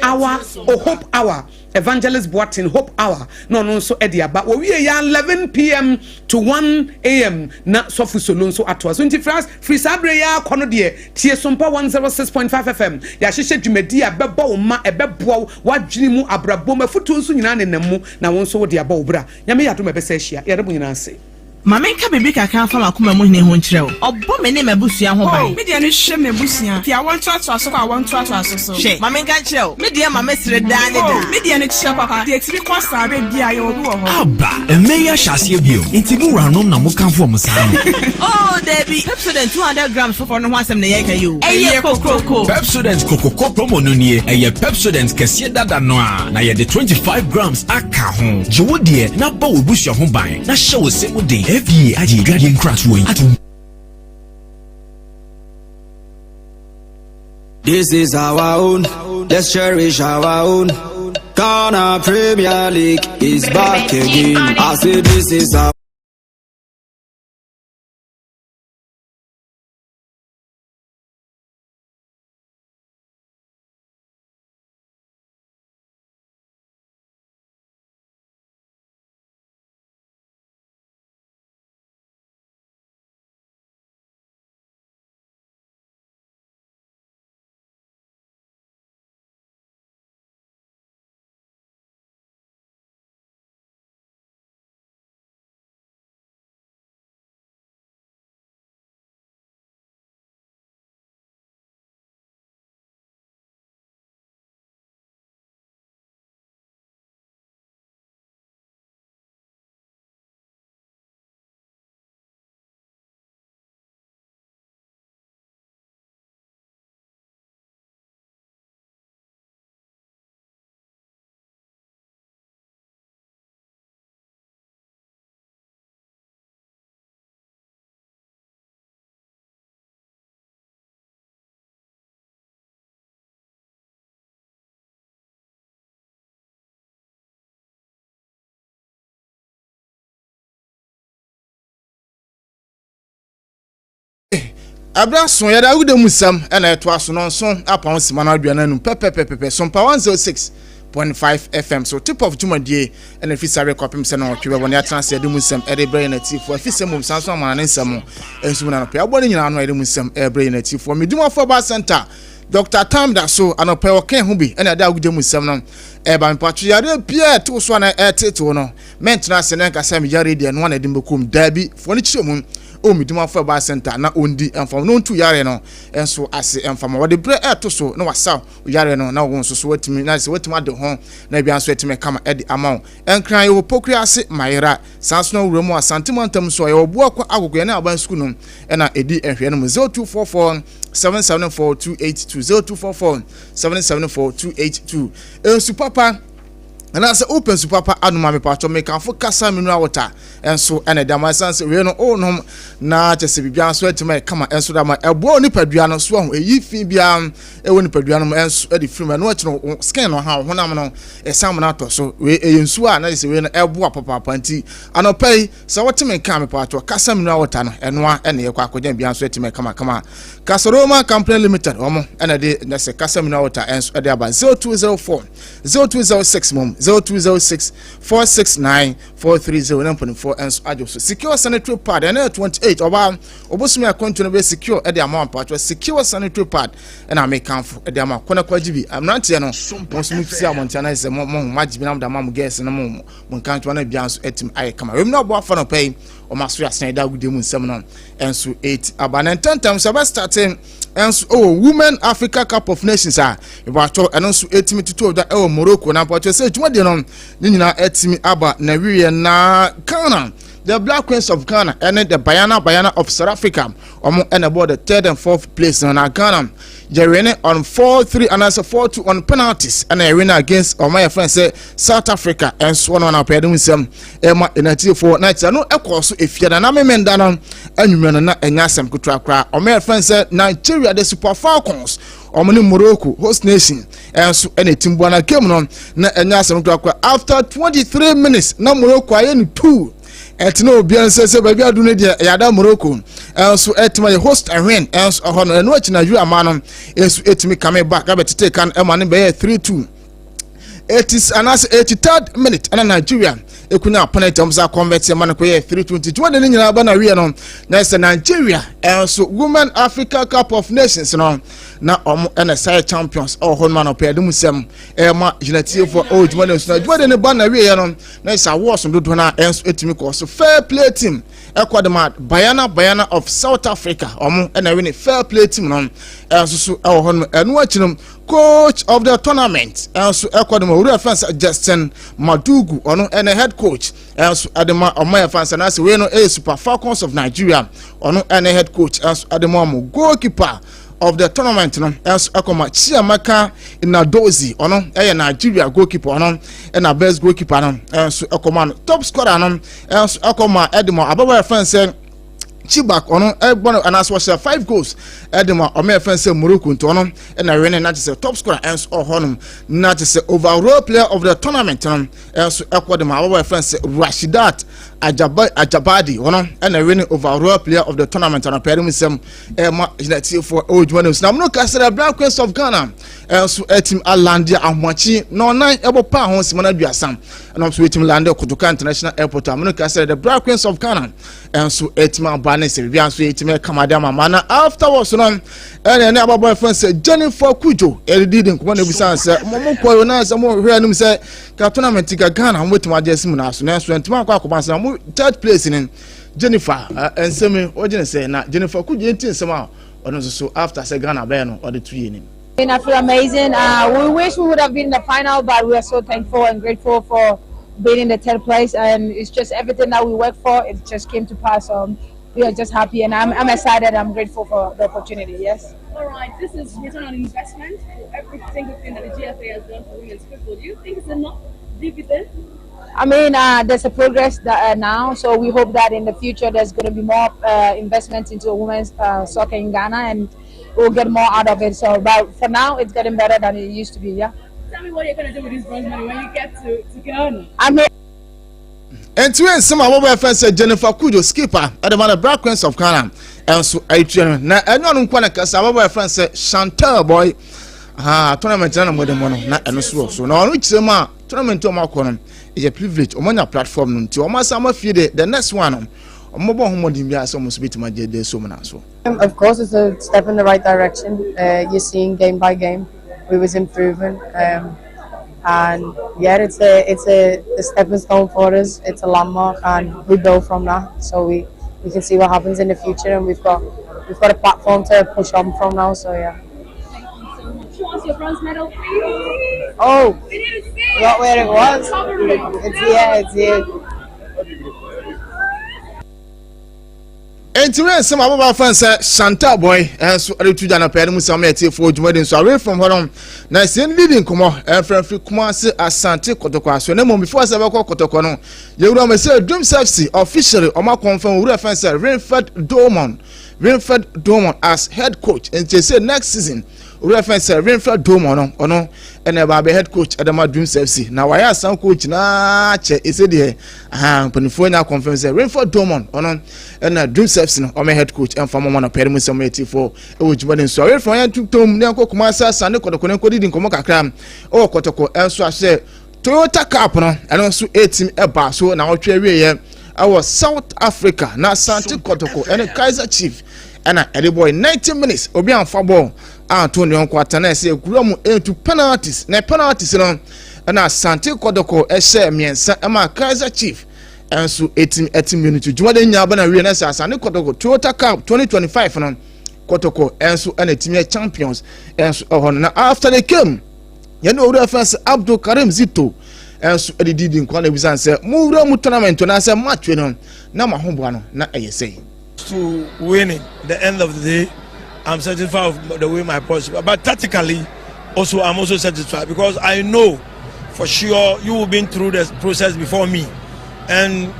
hour o hope hour evangelist Boatin hope hour no so edi aba wo wie ya 11 p.m. to 1 a.m. na sofu solo so atwa so nti free sabre ya kono de tie Sompa 106.5 FM ya hyehyɛ dwumadi abɛbɔ wo ma ɛbɛboa wadwene mu abrabɔ mafutu nso nyina nenam mu na won so wo de aba wo bra nyame yado mebɛsɛ hia yɛde bo nyina ase Mama nka bebe kaka fa makoma mu ne ho nkyerɛ wo. Obbo me ne mabusua ho ban. Me de no hye me busua. Ti awon to aso kwa awon to aso so. Hye, mama nka kyerɛ wo. Me de mama sere da ne da. Me de no kyerɛ papa. De tiri kosa be bia ye obi wo ho. Aba, emeya hyase bio. Nti mu ranom na mo kanfo mo saa. Oh, Debbie, Pepsodent 200 grams for no one sem na ye ka yo. Eye kokoko. Pepsodent kokoko promo no nie. Eye Pepsodent kese dada no a. Na ye de 25 grams aka ho. Je wo de na ba wo busua ho ban. Na hye wo se wo de. FDA aji gradient crash wo. This is our own, let's cherish our own. Ghana Premier League is back again. I say this is our Abraso ya da wude musam na eto aso no so apon sima na aduana nu pepepepepe Sompa 106.5 FM so tip of jumadie na fisare kopim se na otwe woni atrance ede musam ede bre na tifo afise mum sanso amana nsam ensu na no pe abone nyina no ede musam bre na tifo medumafo ba center Dr. Tam da so anope oken ho bi na da wude musam no ba mpatwe yare pia to so na eteto no mentna se na kasa mi yare de no na de mbekum dabi fo ni chiremu o miduma for ba center na ondi enfam no ntu yare no enso ase enfam wo de bre eto so na wasa yare no na wo so watimi na se watimi ade ho na bia so etime kama edi amount enkran yo pokri ase mayira sanso no wuremu asantimantam so ye obo akwa agogo na aban school no na edi ehwe no 0244 7742820 244 ensu papa and as open super papa anuma me pacho me kan fo kasa mineral water enso ene da my sense we no onom na chese bibia so etima kama enso da ma ebo ni padua no so ho eyi fi bia ewo ni padua no enso e di film no achiro skin no ha honam no esam na to so we ensu a na chese we no ebo papa panti anopai so wotime kan me pacho kasa mineral water no eno a ene ye kwa akoja bia so etima kama Kasaroma Company Limited omo ene de na se kasa mineral water enso e de aba 0204 0206 mom 0206 469 430 9.4 and ajoso secure sanitary pad and 28 oba obosumi akonto no be secure e de amount patcho secure sanitary pad and I make camp e de amount kona kwajibi amnante no mosumi fisi amontana ise mo majibi na mo guess na mo kanto na bia so etim aye kama we no bo afa no pay o maso asen da gude mu nsem no enso 8 abana 10 times about starting enso Women Africa Cup of Nations a e ba cho enso etimi tutu da e Morocco na patcho se juma de no nyina etimi aba na wiye na Ghana. The Black Queens of Ghana and the Bayana of South Africa and about the 3rd and 4th place in Ghana. Jerene on 4-3 and as a 4-2 on penalties and a winner against my friend say South Africa and Swan on our pedum Emma in a 4 nights. I know of course if you're an army man down and you men and Yasam could cry or my friend said Nigeria the Super Falcons or Morocco host nation and so any Timbuana came on and Yasam after 23 minutes no Morocco I any 2 etino bia nse baby adunu de yada Morocco enso etima the host win enso hono eno achi na yu amano enso etimi come back abetete kan ema ne be 3-2 it is anas 83rd minute and Nigeria ekunya penalty omsa convert man ko ye 320 to ne nyina ba na wie no na say Nigeria so Women Africa Cup of Nations no na na side champions hon man op edum sem ma United for Ojuma ne so na ne ba na wie no na say awards do na etimi ko so fair play team ekwadema Bayana of South Africa na win fair play team no so hon enu achinom coach of the tournament so ekwadema uru fans Justin Madugu ono and head coach so adema omaya fans na say we no Super Falcons of Nigeria ono and head coach so adema goalkeeper of the tournament no so akoma Chiamaka Inadozi ono Nigeria goalkeeper ono and best goalkeeper no so akoma top scorer no so akoma edema ababa fans Chibak ono ebono anaso 5 goals edema o me fense Morocco nto ono na win na say top scorer and honum na say overall player of the tournament no so ekodema our fense Rashidat Ajabadi ono na win overall player of the tournament na perim sem ma United for Ojuma na no kasera Black Queens of Ghana so team Alandia Ahwachi no nan ebo pa ho simana duasam na so team Lande Kotoka International Airport no kasera the Black Queens of Ghana so team Banese bi anso etime kamadama mana afterwards no ene ababo friends Jennifer Kujo did nko na bisa say mo koyo na say mo hwe anum say ka tournament ga Ghana mo wetima agesi mu na so na so entima akwa say mo third place in Jennifer enseme ojene say na Jennifer Kujo entin sema ono so after say Ghana be no or the 2 years. I feel amazing. We wish we would have been in the final, but we are so thankful and grateful for being in the 3rd place, and it's just everything that we worked for, it just came to pass. We are just happy, and I'm excited. I'm grateful for the opportunity. Yes. All right. This is return on investment for every single thing that the GFA has done for women's football. Do you think it's enough dividend? I mean, there's a progress now, so we hope that in the future there's going to be more investment into women's soccer in Ghana, and we'll get more out of it. So, but for now, it's getting better than it used to be. Yeah. Tell me what you're going to do with this bronze money when you get to Ghana. I mean. And to end some of our friends Jennifer Kujo skipper at the man of Black Queens of Ghana and so na anyone nkwana kasa our friends Chantal boy tournament na mo dem na eno so na onu chema tournament o makono is a privilege o manya platform no nti o ma sama fie the next one o mo bo homodin bia so mo so bitima je de so mo na so. Of course it's a step in the right direction. You're seeing game by game we was improving and yeah, it's a stepping stone for us. It's a landmark, and we build from that. So we can see what happens in the future, and we've got a platform to push on from now. So yeah. Thank you so much. Show us your bronze medal, please. Oh, not where it was. It's here. Entiwe some of our friends Chantal boy so retuja na pere musa meti for Ojuma so away from home na sen leading komo friend free kuma se Asante Kotoko so na mo before say be Kotoko no ye wura me say Dream FC officially o ma confirm wura friend say Rainford Dormon as head coach and they say next season reference Rainford Dormon ono ene ba be head coach Adama Dream FC na why asan coach na che ese de panifo nya confirm say Rainford Dormon ono ene Dream FC no o me head coach and famo na pere musa meti for e wojiba den so from yan tutom ne kokoma sa sane kodoko ne kodidi nkomo kakra o kotoko enso ase Toyota Cup no eno so 18 eba so na otwe wie our South Africa na Asante Kotoko and Kaiser Chief and a boy 90 minutes obi anfa ball Antonio Kwatana say kurom into penalties na penalties no and Asante Kotoko share miensa ama Kaiser Chief and so 18 minutes juma de nya bana wie na Asante Kotoko Toyota Cup 2025 no Kotoko and so and team champions and so na after they came you know reference Abdul Karim Zito and so the did in Kwana Bizan say move mu tournament na say match no na mahombo no na say to winning the end of the day. I'm satisfied with the way my possible, but tactically also I'm also satisfied because I know for sure you have been through the process before me, and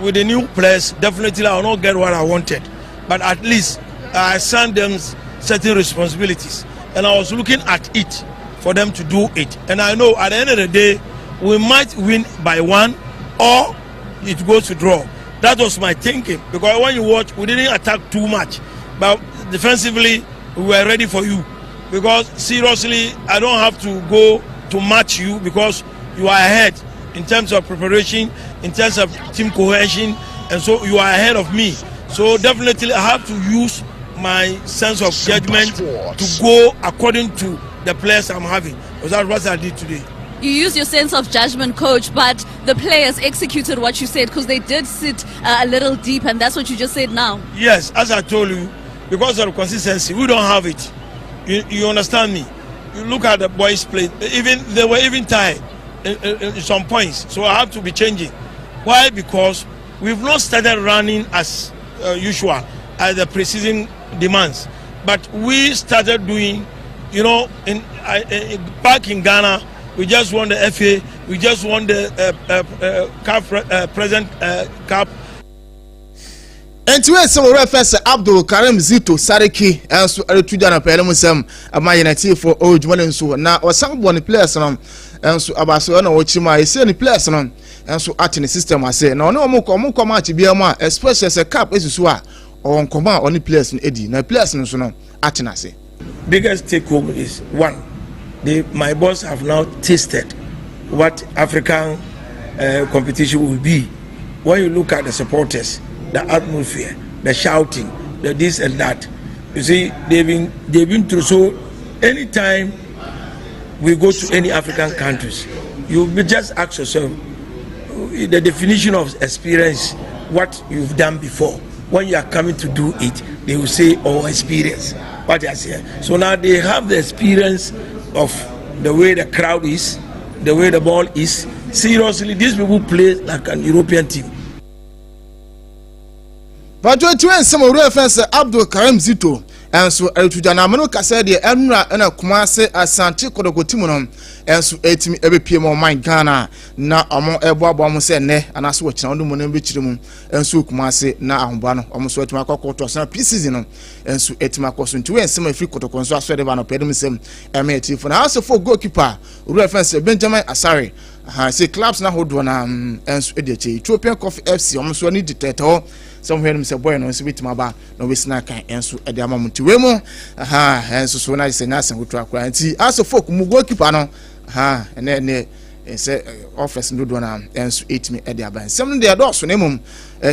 with the new players definitely I will not get what I wanted, but at least I assigned them certain responsibilities and I was looking at it for them to do it, and I know at the end of the day we might win by 1 or it goes to draw. That was my thinking, because when you watch, we didn't attack too much, but defensively we were ready for you, because seriously I don't have to go to match you because you are ahead in terms of preparation, in terms of team cohesion, and so you are ahead of me. So definitely I have to use my sense of judgment to go according to the players I'm having. That's what I did today. You used your sense of judgment, coach, but the players executed what you said because they did sit a little deep, and that's what you just said now. Yes, as I told you, because of the consistency, we don't have it. You understand me? You look at the boys play. They were even tired in some points, so I have to be changing. Why? Because we've not started running as usual as the preseason demands, but we started doing, back in Ghana. We just won the FA. We just won the present cup. And to us, our reference Abdul Karim Zito Sariki, and so a Tudana Pelemusam, a Mayanati for old Juan so now, or someone players on, and so Abasona Ochima is any players on, and so at in the system. I say, no more come to be a man, especially as a cup is or on command only players in Eddie, no players in so at I say. Biggest take home is one. My boss have now tasted what African competition will be. When you look at the supporters, the atmosphere, the shouting, the this and that, you see, they've been through. So anytime we go to any African countries, you just ask yourself the definition of experience, what you've done before. When you are coming to do it, they will say, "Oh, experience." What I say. So now they have the experience of the way the crowd is, the way the ball is. Seriously, these people play like an European team. But to some reference Abdul Karim Zito, and so Tujana Manuka said the Emra and a Kumase Asante Kodokotimunum, and so 8 every PM of my Ghana, now among Adwoa Asare and as watching on the Monon Bichum, and so Kumase, now Umbano, almost what my cocoa to a pre-season, and so 8 Macosun to and some free Kotokon, so Van Pedemism, and made for the house of 4 goalkeeper, reference Benjamin Asare. I say clubs now hold one and so Ethiopian Coffee FC, almost one need to tell. Somewhere Mr. Boy no so bitima ba no we snack and so e dey amamuti we mu and so na say nasen wo to akwa nti aso folk mu goalkeeper no and say office no do na and so 8 me e dey aban sem no dey do so na mum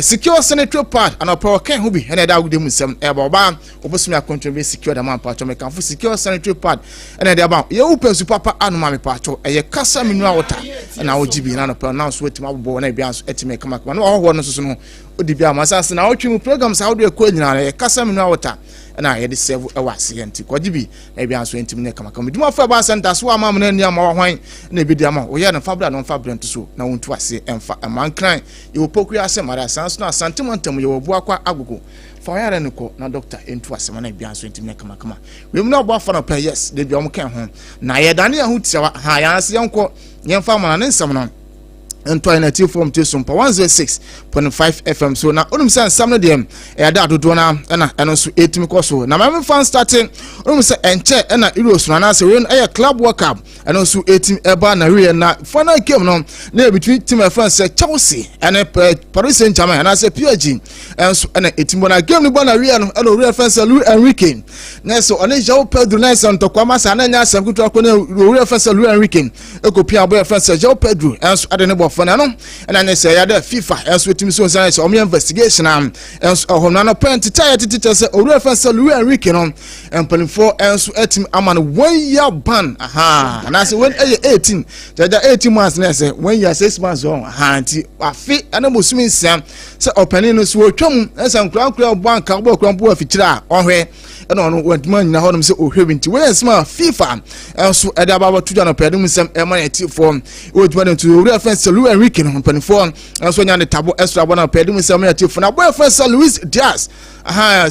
secure sanitary pad and power can hu bi and da gude mu sem e ba oba obosumi akontrol be secure da man pacho me kan fu secure sanitary pad and dey aban ye open su papa anoma me pacho e ye kasa mineral water na ojibi na no na so wetima bobo na bia so etime kama no ho no so no odibia masase na otwe mu programs how do e ko nyina e kasa mineral water na ye de serve e wase enti kojibi na bia so enti me kama kama duma fa ba center so ama na ni ama hwan na bi dia ma o ye na fabra no fabra nto so na wontu ase emfa amankran ye opoku ase mara sanso na santimantam ye wobu akwa agogo fa yare ne ko na doctor entu ase na bia so enti me kama kama we mu na obo afa no pa yes de bia o kan ho na ye dane ahu tiawa ha ya ase yenko yemfa mana ne nsam no and native from Sompa 106.5 FM. So now, some of them are that do na and also 8 me so. Now, my fan starting and check and Euros and answer when a club World Cup and also 18 Eba na real na final game no near between team of France Chelsea and Paris Saint-Germain and I say PSG and so and 18 bona game ni bona real and real France Luis Enrique. Na so on João Pedro nice and to kwama sa na nya asem kutu akone real France Luis Enrique. E ko pia boy France João Pedro and so adene for no and I say ya the FIFA and so team so say o investigation and so ho na no point tire teacher say o reference Luis Enrique no and pulling for and so team aman 1 year ban and I say when 18 jaja 18 months na say 1 year 6 months on anti afi and mo sumi nsam say opening no so twam nsam kura bank abo kura bo afikyira ohwe and on what man na honum say ohwe nti we nsam FIFA and so e da baba tuja no pedum nsam e man ati form o twam to reference Luis Enrique no pani for and so nya the tabo extra bona pedum nsam ati for na boy first Luis Diaz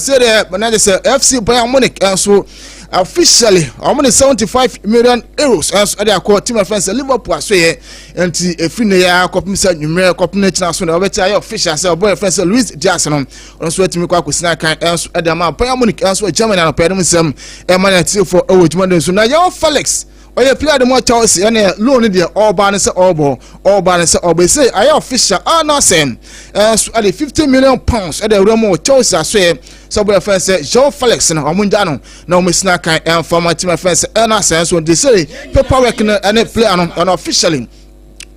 say the na say FC Bayern Munich and so officially almost 75 million euros as they are called team of friends Liverpool so here and if in ya copy say numeric copy na so na obeta official say boy friends Luis Diaz no on so timi kwa kwesina kan and so the man Bayern Munich and so Germany na pedum nsam e man for owejuma so na your Felix oye player the more Chelsea and loan the all ban say all say I official no same so at 50 million pounds at the Remo Chelsea so boy friends João Felix na omunja no na o mesina kan and former team friends na sense when they say paperwork and player no officially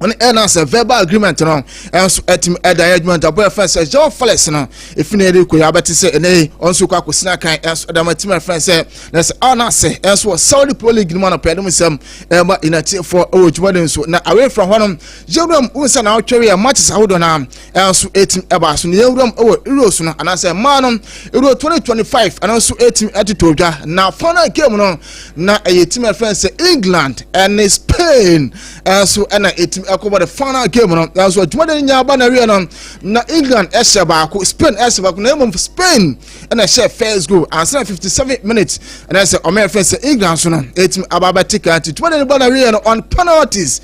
on as a verbal agreement no enso etim arrangement aboy friends say Joe Felix no if na eri ko ya beti say ene onso kwa kwesina kan enso adamatime friends say let's honor say enso Saudi Pro League no man pedem sam ema inati for ojumade nso na away from honom Jewram unsa na otwere matches ahodo na enso etim eba so ne Jewram Euros no anase man Euro 2025 anso etim atitodwa na final game no na eyetim friends say England and Spain enso na etim akoba the final game no enso adwumade nya aba na wie no na England esheba ko Spain esheba ko na emom Spain na share first goal and 57 minutes and I say American say England so no etim ababa ticket adwumade ba na wie no on penalties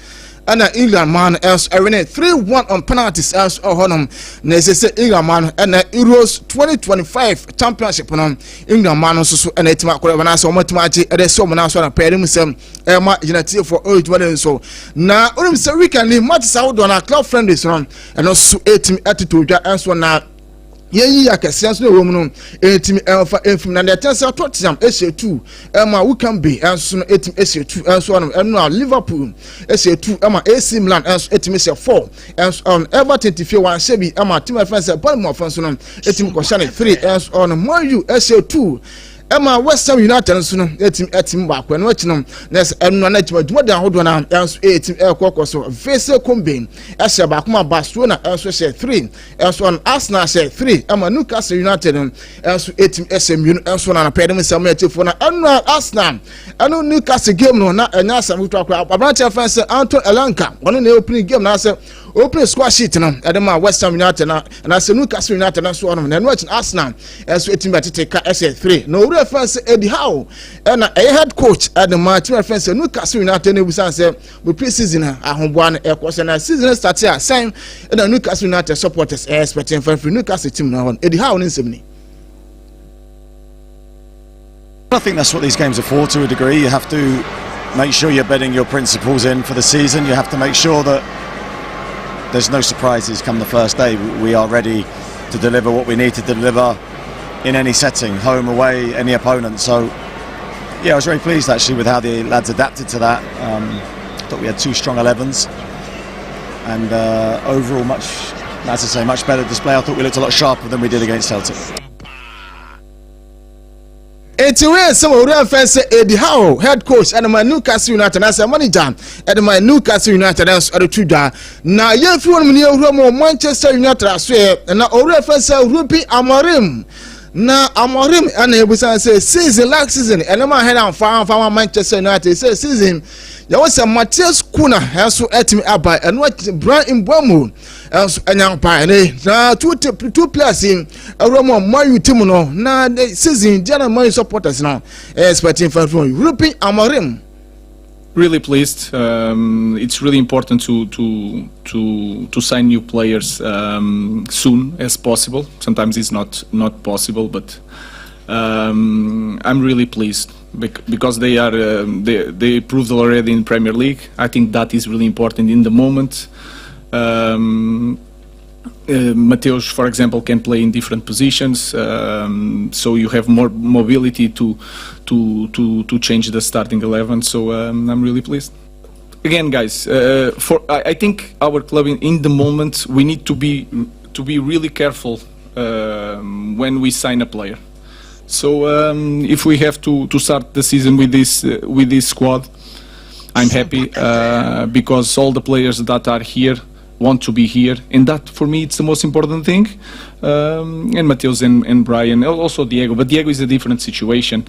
and England man else winning 3-1 on penalties else honum na say England man and Euros 2025 championship no England man so and etim akora na say omatima achi e so na so na pairing sem ema United for old one so na onim say weekend matches out on club friendlies no and also etim attitude else na yeyi yakasian so wo mu no etim elfa efim na the tense Tottenham SA2 ema we can be enso no etim SA2 enso no Liverpool SA2 ema AC Milan enso etim SA4 enso on Everton tifie wan shebi ema team friends Bournemouth enso no etim ko shane 3 enso on Man U SA2 Emma West Ham United nso no etim ba kwa no achi no nes enu na etim adwuma dan hodo na enso etim ekoko so Vese Kombe ehye ba kuma Barcelona enso share 3 enso on Arsenal share 3 Emma Newcastle United enso etim SMU enso na pedem sam etifo na enu Arsenal enu Newcastle game no na enya sam to akwa Abrante fans Anton Elanka one na opening game na say open score sheet no edema West Ham United na say Newcastle United na so on na enu Arsenal enso etim batete ka share 3 no fans Eddie Howe and a head coach at the match reference Newcastle United nebusan say we pre-season ahobwa na ekose na season start here same and Newcastle United supporters expecting for Newcastle team now Eddie Howe nsem. I think that's what these games are for to a degree. You have to make sure you're bedding your principles in for the season. You have to make sure that there's no surprises come the first day. We are ready to deliver what we need to deliver in any setting, home, away, any opponent. So yeah, I was very pleased actually with how the lads adapted to that. I thought we had 2 strong 11s and overall much better display. I thought we looked a lot sharper than we did against Celtic. Anyway, some of the fans say Eddie Howe, head coach, and my Newcastle United as a manager, and my Newcastle United as a tutor. Now, you feel me near Manchester United as well, and now all fans say Rupi Amorim. Now Amorim and he was say season last season, and I'm head on farm Manchester United say season. There was a Matthias Kuna also at me up by and what Brian Bomu else and young pioneer. Now two players in a Roman Mayu Timono. Now the season general money supporters now expecting from Rupi Amorim. Really pleased. It's really important to sign new players soon as possible. Sometimes it's not possible, but I'm really pleased because they proved already in Premier League. I think that is really important in the moment. Mateus, for example, can play in different positions, so you have more mobility to change the starting 11. So I'm really pleased. Again, guys, I think our club in the moment we need to be really careful when we sign a player. So if we have to start the season with this squad, I'm happy because all the players that are here want to be here, and that for me it's the most important thing. And Mateus and Brian, also Diego, but Diego is a different situation.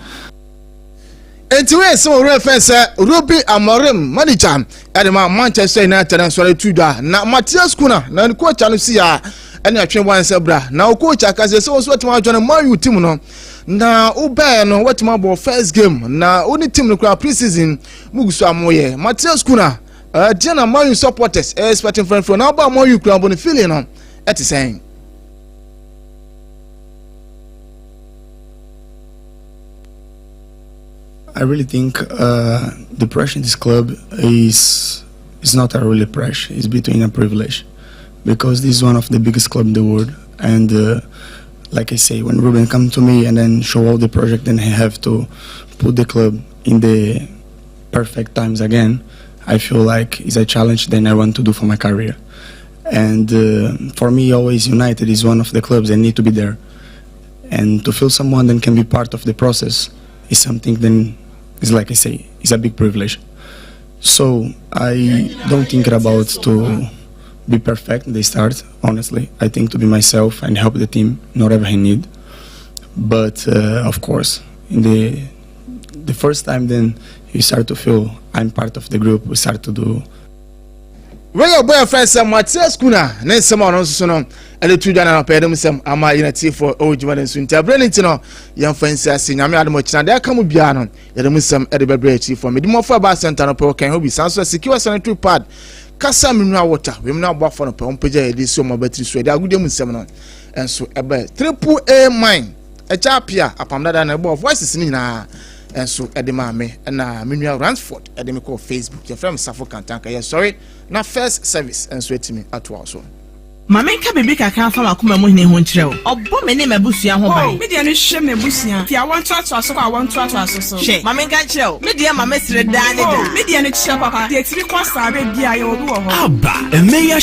Anyway, some reference Ruby Amorim manager at the Manchester United and Solituda. Now Matthias Kuna, now the coach Anusia, and I train one Sebra. Now coach Akase so what my John Mayu team no. Now Uber no what my first game. Now only team no pre-season Mugusu Amoye. Matthias Kuna. Diana Mayu supporters expecting from now about Mayu club on the feeling on at the saying. I really think the pressure in this club is not a really pressure. It's between a privilege, because this is one of the biggest clubs in the world. And like I say, when Ruben come to me and then show all the project, then I have to put the club in the perfect times again. I feel like it's a challenge that I want to do for my career. And for me, always United is one of the clubs that need to be there. And to feel someone that can be part of the process is something that is, like I say, is a big privilege. So I don't think about to be perfect in the start, honestly. I think to be myself and help the team in whatever I need. But of course, in the first time then you start to feel I'm part of the group, we start to do. When your boyfriend said Matthias Kuna, then someone also know, and the two done paid them some ama unity for ODEHYIEBA and soon tell Brennington, young friends say, Yami Adamuch, and there come Bianon, Yadamusam Edinburgh chief for me. The more for Bass and Tanopo can be Sansa secure sanitary pad. Casamina water, we now buff for a pompaja, this summer battery sweat, I would them seminar. And so a triple A mine, a chapia, upon that and above voices in and so at the mame and Mineral RANSFORD at the Miko Facebook, your friend Suffolk and Tanka. Sorry, now first service and sweat to me at Warsaw. Mamenka baby ka kan fa makoma mo hine ho nkyerɛ o ɔbɔ me ne mabusua ho ban me dia no hwɛ me busua fi awon to aso so awon to aso so hwɛ mamenka kyerɛ o me dia mama sire da ne da me dia no kyerɛ papa de tiri kwa sa be bia ye obi wɔ hɔ aba emeya